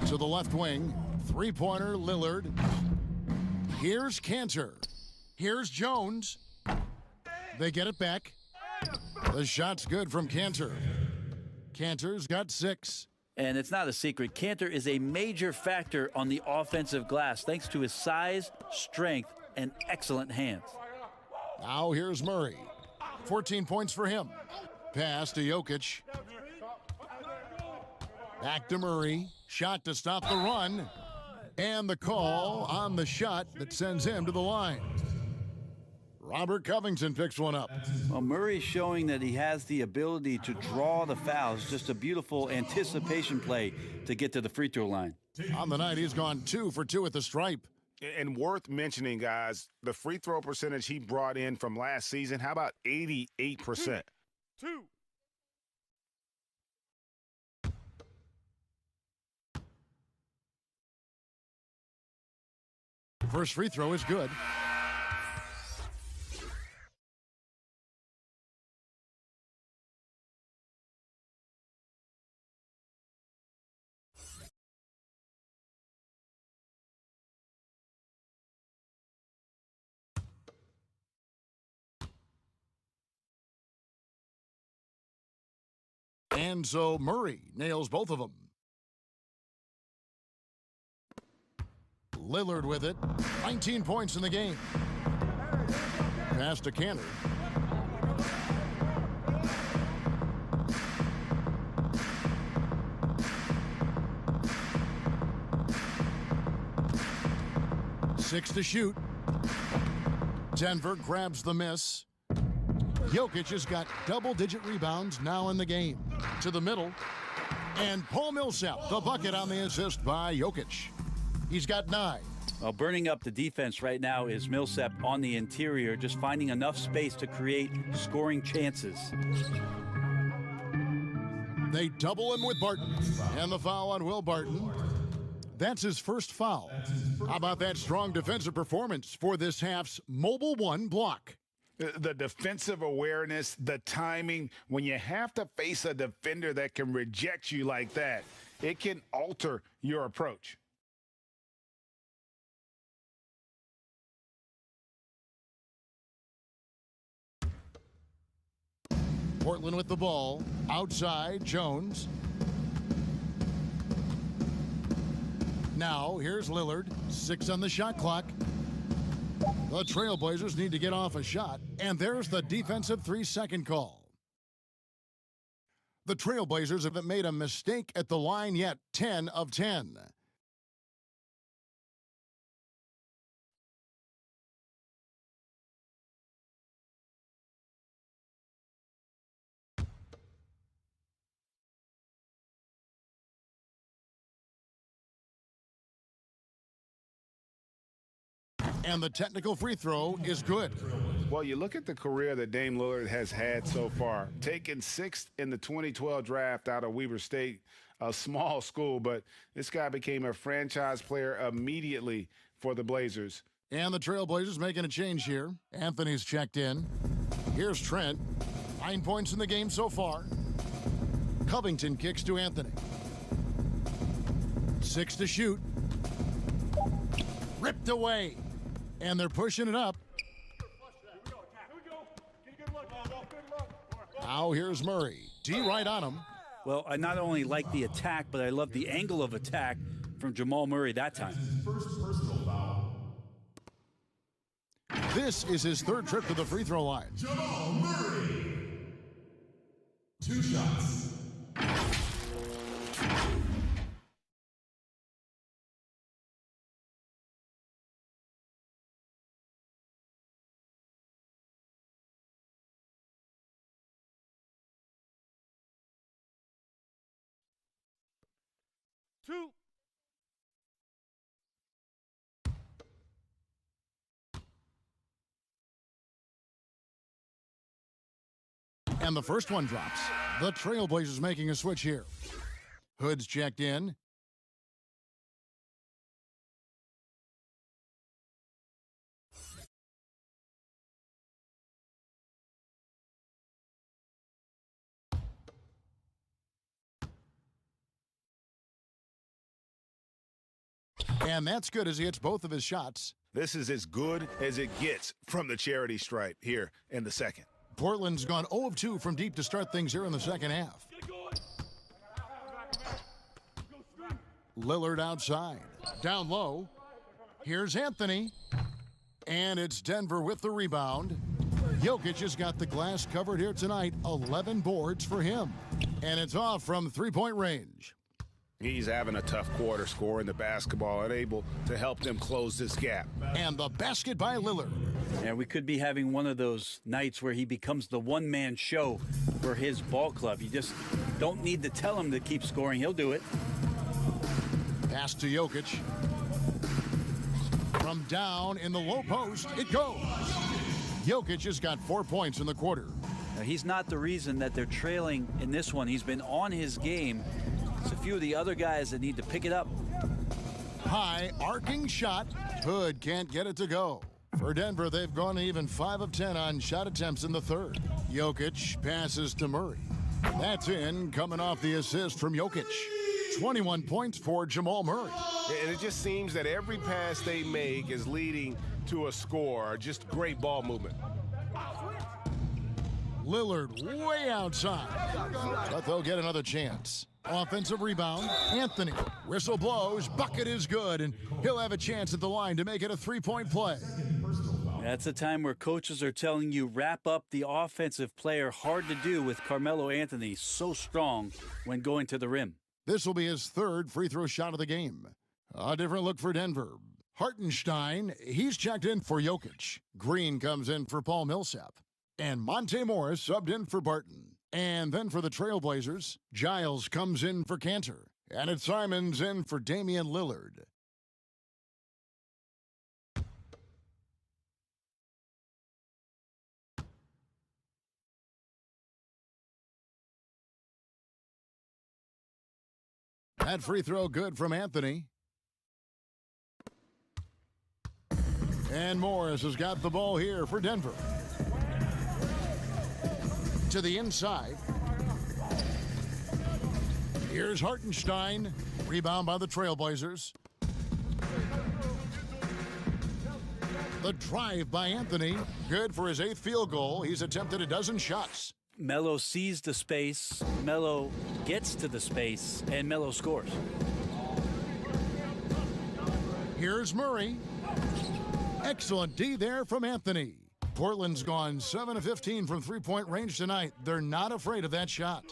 To the left wing, three-pointer Lillard. Here's Cantor. Here's Jones. They get it back. The shot's good from Cantor. Cantor's got 6. And it's not a secret. Cantor is a major factor on the offensive glass, thanks to his size, strength, and excellent hands. Now here's Murray. 14 points for him. Pass to Jokic. Back to Murray. Shot to stop the run. And the call on the shot that sends him to the line. Robert Covington picks one up. Well, Murray's showing that he has the ability to draw the fouls. Just a beautiful anticipation play to get to the free throw line. On the night, he's gone 2 for 2 at the stripe. And worth mentioning, guys, the free throw percentage he brought in from last season, how about 88%? 2. First free throw is good. And so Murray nails both of them. Lillard with it. 19 points in the game. Pass to Cantor. Six to shoot. Denver grabs the miss. Jokic has got double-digit rebounds now in the game. To the middle. And Paul Millsap, the bucket on the assist by Jokic. He's got 9. Well, burning up the defense right now is Millsap on the interior, just finding enough space to create scoring chances. They double him with Barton. And the foul on Will Barton. That's his first foul. How about that strong defensive performance for this half's Mobile One block? The defensive awareness, the timing, when you have to face a defender that can reject you like that, it can alter your approach. Portland with the ball. Outside, Jones. Now, here's Lillard. 6 on the shot clock. The Trailblazers need to get off a shot, and there's the defensive 3-second call. The Trailblazers haven't made a mistake at the line yet. 10 of 10. And the technical free throw is good. Well, you look at the career that Dame Lillard has had so far. Taken 6th in the 2012 draft out of Weber State, a small school, but this guy became a franchise player immediately for the Blazers. And the Trailblazers making a change here. Anthony's checked in. Here's Trent. 9 points in the game so far. Covington kicks to Anthony. 6 to shoot. Ripped away. And they're pushing it up. Now here's Murray. D right on him. Well, I not only like the attack, but I love the angle of attack from Jamal Murray that time. First personal foul. This is his 3rd trip to the free throw line. Jamal Murray. 2 shots. Two. And the first one drops. The Trailblazers making a switch here. Hood's checked in. And that's good as he hits both of his shots. This is as good as it gets from the charity stripe here in the second. Portland's gone 0 of 2 from deep to start things here in the second half. Lillard outside. Down low. Here's Anthony. And it's Denver with the rebound. Jokic has got the glass covered here tonight. 11 boards for him. And it's off from 3-point range. He's having a tough quarter scoring the basketball and able to help them close this gap. And the basket by Lillard. And we could be having one of those nights where he becomes the one-man show for his ball club. You just don't need to tell him to keep scoring. He'll do it. Pass to Jokic. From down in the low post, it goes. Jokic has got 4 points in the quarter. Now, he's not the reason that they're trailing in this one. He's been on his game. It's a few of the other guys that need to pick it up. High arcing shot. Hood can't get it to go. For Denver, they've gone even 5 of 10 on shot attempts in the third. Jokic passes to Murray. That's in, coming off the assist from Jokic. 21 points for Jamal Murray. And it just seems that every pass they make is leading to a score. Just great ball movement. Lillard way outside, but they'll get another chance. Offensive rebound, Anthony. Whistle blows, bucket is good, and he'll have a chance at the line to make it a three-point play. That's a time where coaches are telling you wrap up the offensive player. Hard to do with Carmelo Anthony, so strong when going to the rim. This will be his third free throw shot of the game. A different look for Denver. Hartenstein, he's checked in for Jokic. Green comes in for Paul Millsap. And Monte Morris subbed in for Barton. And then for the Trailblazers, Giles comes in for Cantor. And it's Simons in for Damian Lillard. That free throw good from Anthony. And Morris has got the ball here for Denver. To the inside. Here's Hartenstein. Rebound by the Trailblazers. The drive by Anthony. Good for his 8th field goal. He's attempted a dozen shots. Melo sees the space, Melo gets to the space, and Melo scores. Here's Murray. Excellent D there from Anthony. Portland's gone 7 of 15 from three-point range tonight. They're not afraid of that shot.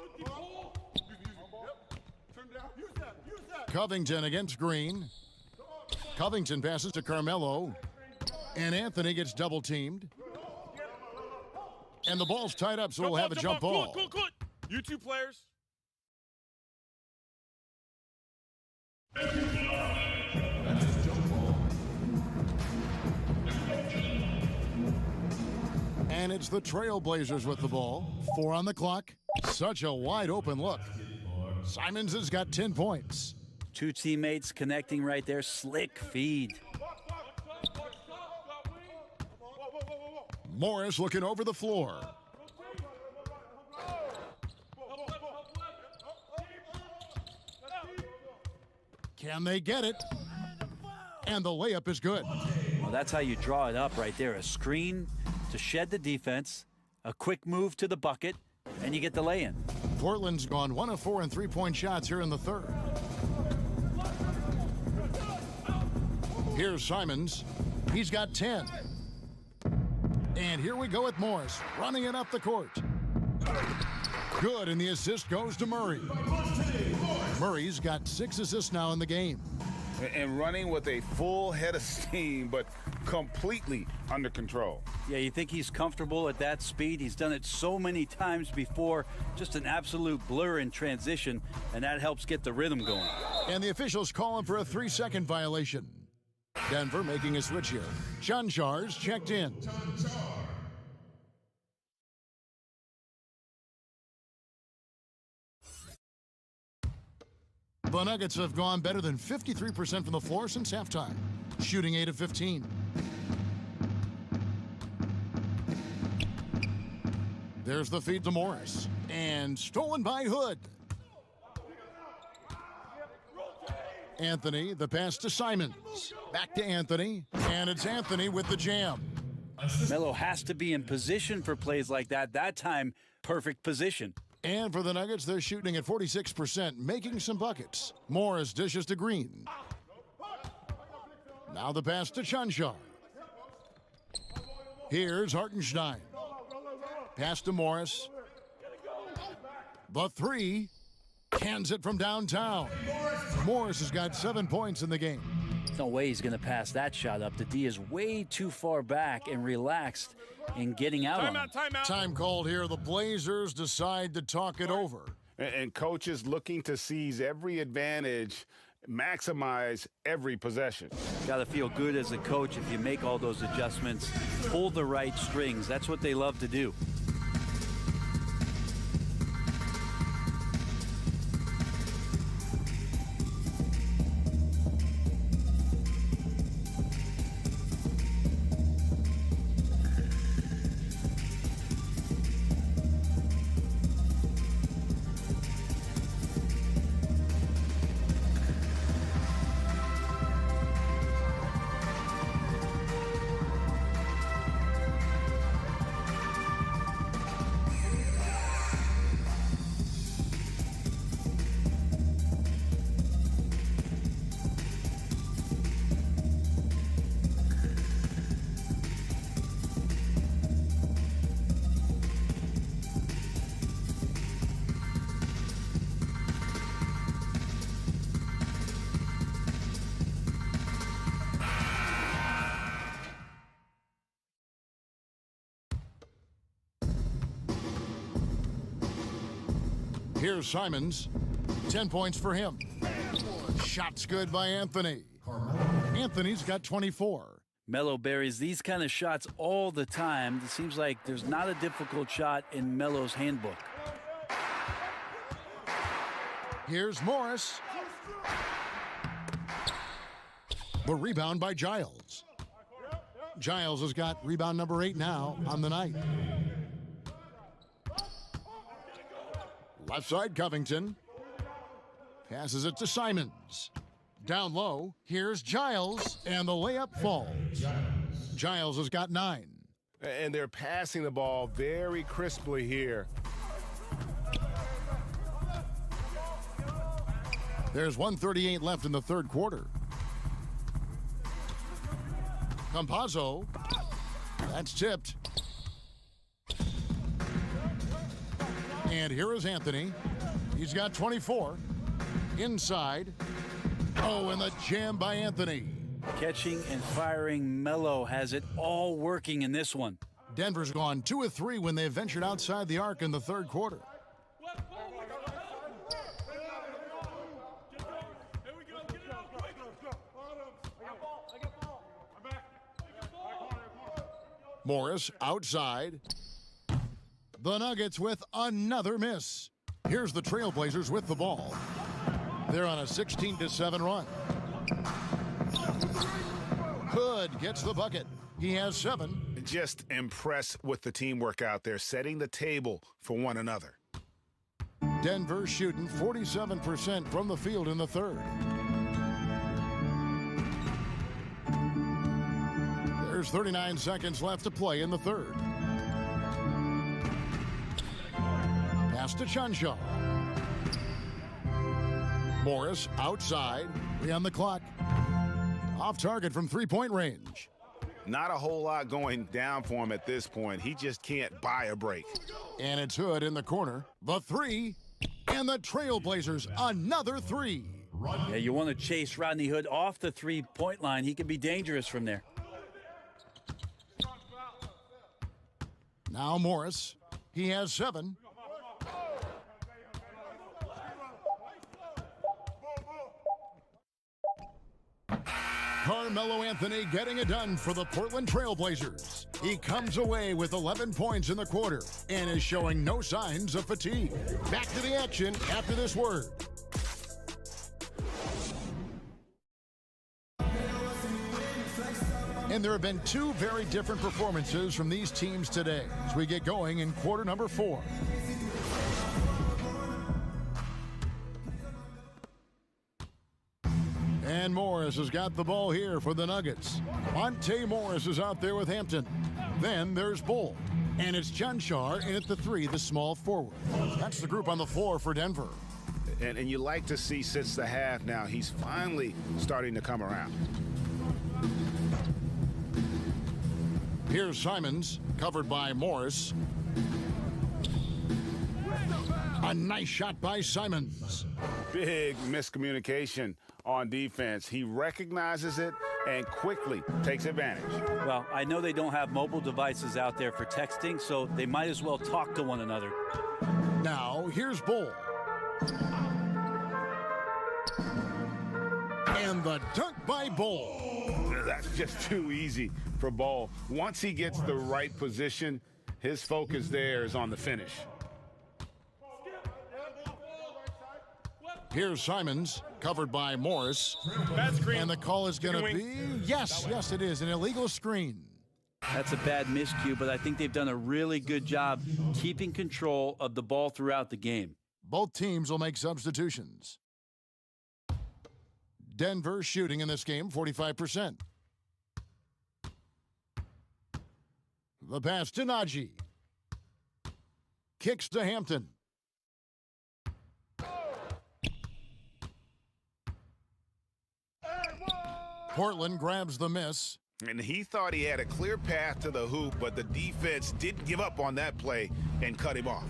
Covington against Green. Covington passes to Carmelo. And Anthony gets double-teamed. And the ball's tied up, so we'll have a jump ball. Good. You two players. And it's the Trailblazers with the ball. 4 on the clock. Such a wide open look. Simons has got 10 points. Two teammates connecting right there. Slick feed. Morris looking over the floor. Can they get it? And the layup is good. Well, that's how you draw it up right there. A screen to shed the defense, a quick move to the bucket, and you get the lay-in. Portland's gone 1 of 4 in three-point shots here in the third. Here's Simons. He's got 10. And here we go with Morris, running it up the court. Good, and the assist goes to Murray. Murray's got 6 assists now in the game. And running with a full head of steam, but completely under control. Yeah, you think he's comfortable at that speed? He's done it so many times before. Just an absolute blur in transition, and that helps get the rhythm going. And the officials call him for a 3-second violation. Denver making a switch here. Chanchar's checked in. The Nuggets have gone better than 53% from the floor since halftime, shooting 8 of 15. There's the feed to Morris, and stolen by Hood. Anthony, the pass to Simons. Back to Anthony, and it's Anthony with the jam. Melo has to be in position for plays like that. That time, perfect position. And for the Nuggets, they're shooting at 46%, making some buckets. Morris dishes to Green. Now the pass to Chanchar. Here's Hartenstein. Pass to Morris. The 3. Cans it from downtown. Morris has got 7 points in the game. No way he's going to pass that shot up. The D is way too far back and relaxed in getting out on him. Time called here. The Blazers decide to talk it over. And coaches looking to seize every advantage, maximize every possession. Got to feel good as a coach if you make all those adjustments, pull the right strings. That's what they love to do. Here's Simons. 10 points for him. Shot's good by Anthony. Anthony's got 24. Melo buries these kind of shots all the time. It seems like there's not a difficult shot in Melo's handbook. Here's Morris. The rebound by Giles. Giles has got rebound number 8 now on the night. Left side, Covington. Passes it to Simons. Down low, here's Giles, and the layup falls. Giles has got 9. And they're passing the ball very crisply here. There's 1:38 left in the third quarter. Campazzo. That's tipped. And here is Anthony. He's got 24. Inside. Oh, and the jam by Anthony. Catching and firing, Melo has it all working in this one. Denver's gone 2 of 3 when they ventured outside the arc in the third quarter. Morris outside. The Nuggets with another miss. Here's the Trailblazers with the ball. They're on a 16-7 run. Hood gets the bucket. He has 7. Just impressed with the teamwork out there, setting the table for one another. Denver shooting 47% from the field in the third. There's 39 seconds left to play in the third. Pass to Chanshaw. Morris outside. 3 on the clock. Off target from 3-point range. Not a whole lot going down for him at this point. He just can't buy a break. And it's Hood in the corner. The 3. And the Trailblazers, another 3. Yeah, you want to chase Rodney Hood off the 3-point line. He can be dangerous from there. Now Morris. He has 7. Carmelo Anthony getting it done for the Portland Trailblazers. He comes away with 11 points in the quarter and is showing no signs of fatigue. Back to the action after this word. And there have been 2 very different performances from these teams today as we get going in quarter number 4. And Morris has got the ball here for the Nuggets. Monte Morris is out there with Hampton. Then there's Bull. And it's Chanshaw in at the 3, the small forward. That's the group on the floor for Denver. And you like to see since the half now, he's finally starting to come around. Here's Simons, covered by Morris. A nice shot by Simons. Big miscommunication on defense. He recognizes it and quickly takes advantage. Well, I know they don't have mobile devices out there for texting, so they might as well talk to one another. Now, here's Bull. And the dunk by Bull. That's just too easy for Bull. Once he gets the right position, his focus there is on the finish. Here's Simons, covered by Morris. Bad screen. And the call is going to be, yes, it is, an illegal screen. That's a bad miscue, but I think they've done a really good job keeping control of the ball throughout the game. Both teams will make substitutions. Denver shooting in this game 45%. The pass to Najee. Kicks to Hampton. Portland grabs the miss. And he thought he had a clear path to the hoop, but the defense didn't give up on that play and cut him off.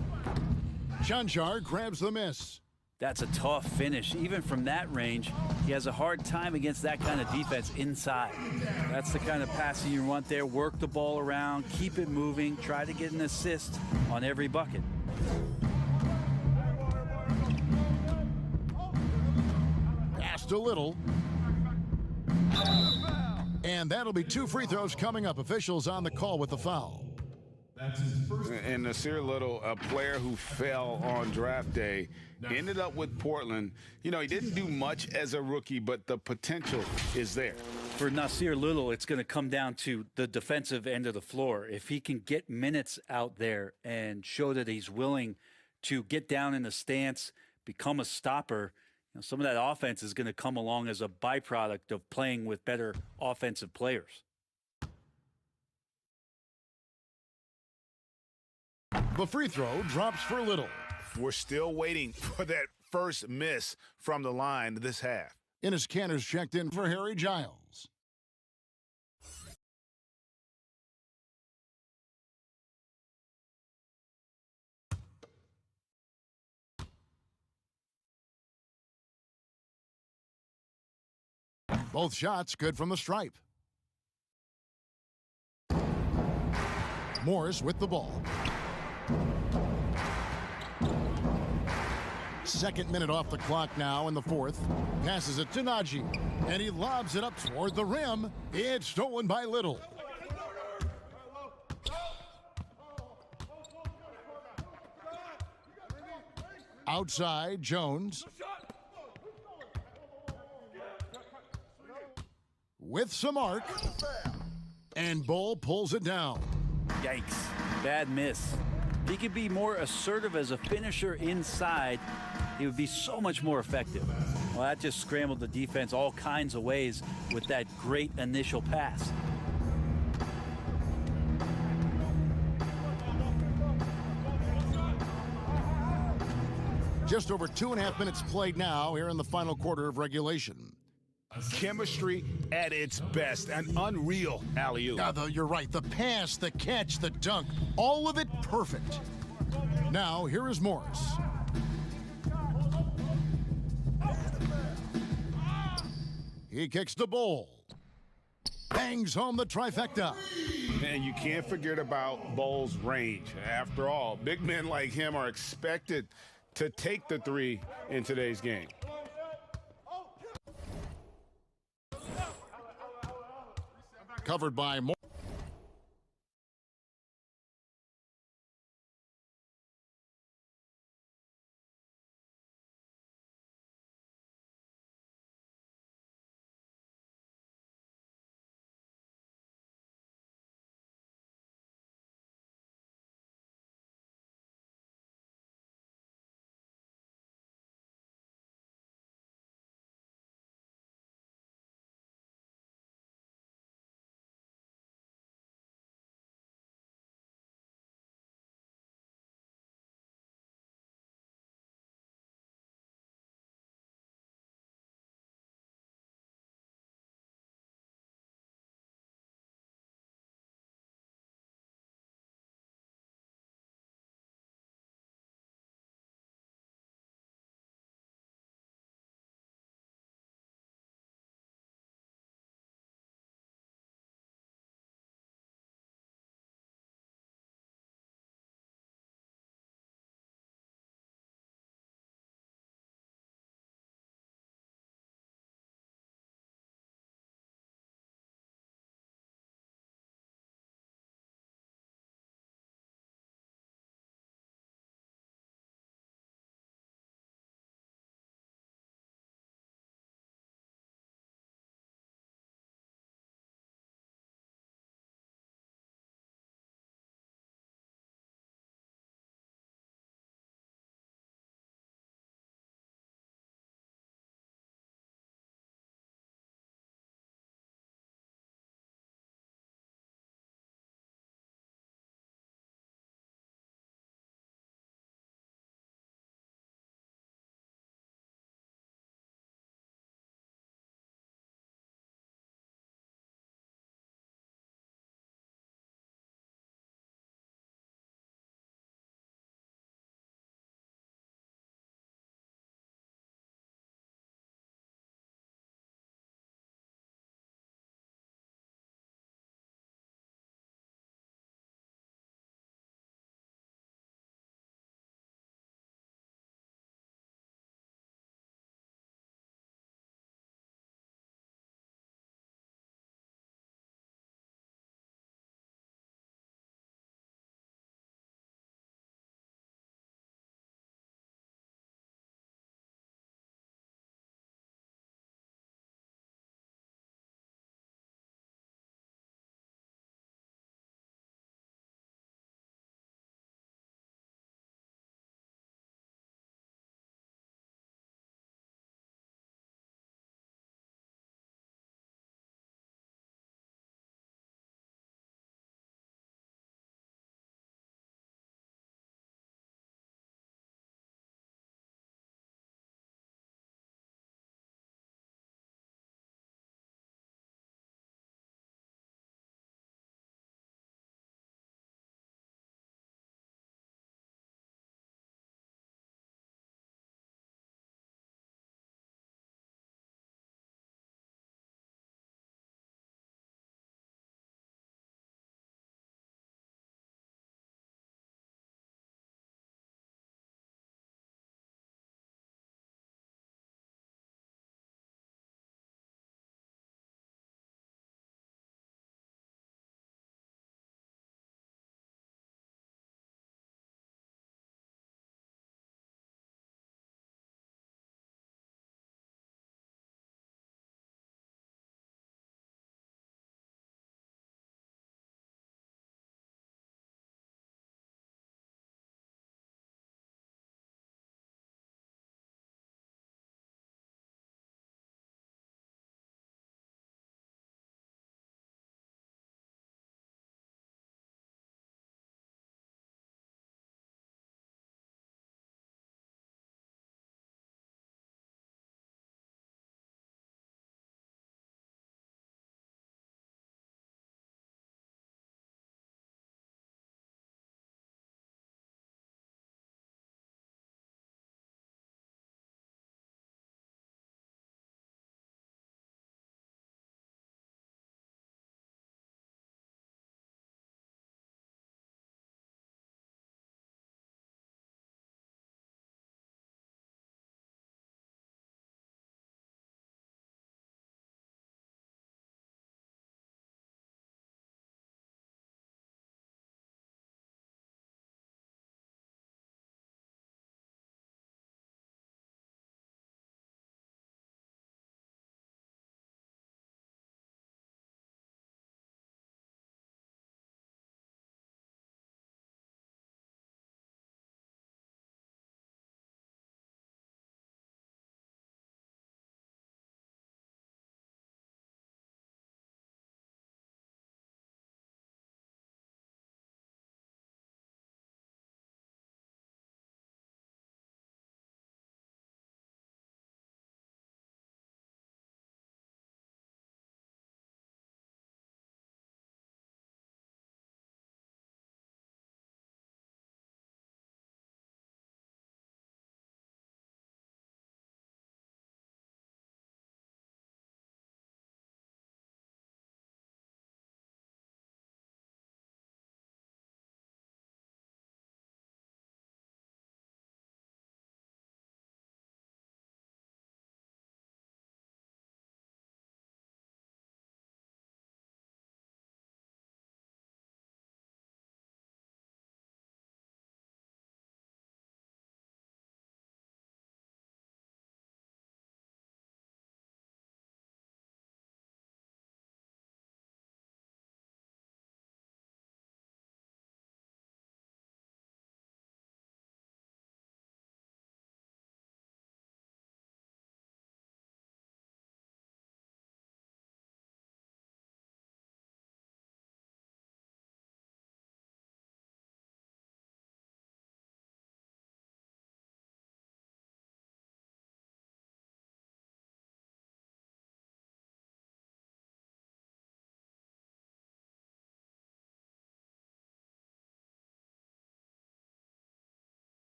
Chanshaw grabs the miss. That's a tough finish. Even from that range, he has a hard time against that kind of defense inside. That's the kind of passing you want there. Work the ball around, keep it moving, try to get an assist on every bucket. to Little. And that'll be 2 free throws coming up. Officials on the call with the foul. That's his first. And Nasir Little, a player who fell on draft day, ended up with Portland. You know, he didn't do much as a rookie, but the potential is there. For Nasir Little, it's going to come down to the defensive end of the floor. If he can get minutes out there and show that he's willing to get down in the stance, become a stopper, you know, some of that offense is going to come along as a byproduct of playing with better offensive players. The free throw drops for Little. We're still waiting for that first miss from the line this half. Enes Kanter's checked in for Harry Giles. Both shots good from the stripe. Morris with the ball. Second minute off the clock now in the fourth. Passes it to Najee, and he lobs it up toward the rim. It's stolen by Little. Outside, Jones. With some arc. And Bull pulls it down. Yikes. Bad miss. If he could be more assertive as a finisher inside, he would be so much more effective. Well, that just scrambled the defense all kinds of ways with that great initial pass. Just over 2.5 minutes played now here in the final quarter of regulation. Chemistry at its best. An unreal alley-oop. Yeah, you're right. The pass, the catch, the dunk, all of it perfect. Now, here is Morris. He kicks the Bull. Bangs home the trifecta. And you can't forget about Bull's range. After all, big men like him are expected to take the three in today's game. Covered by Morris.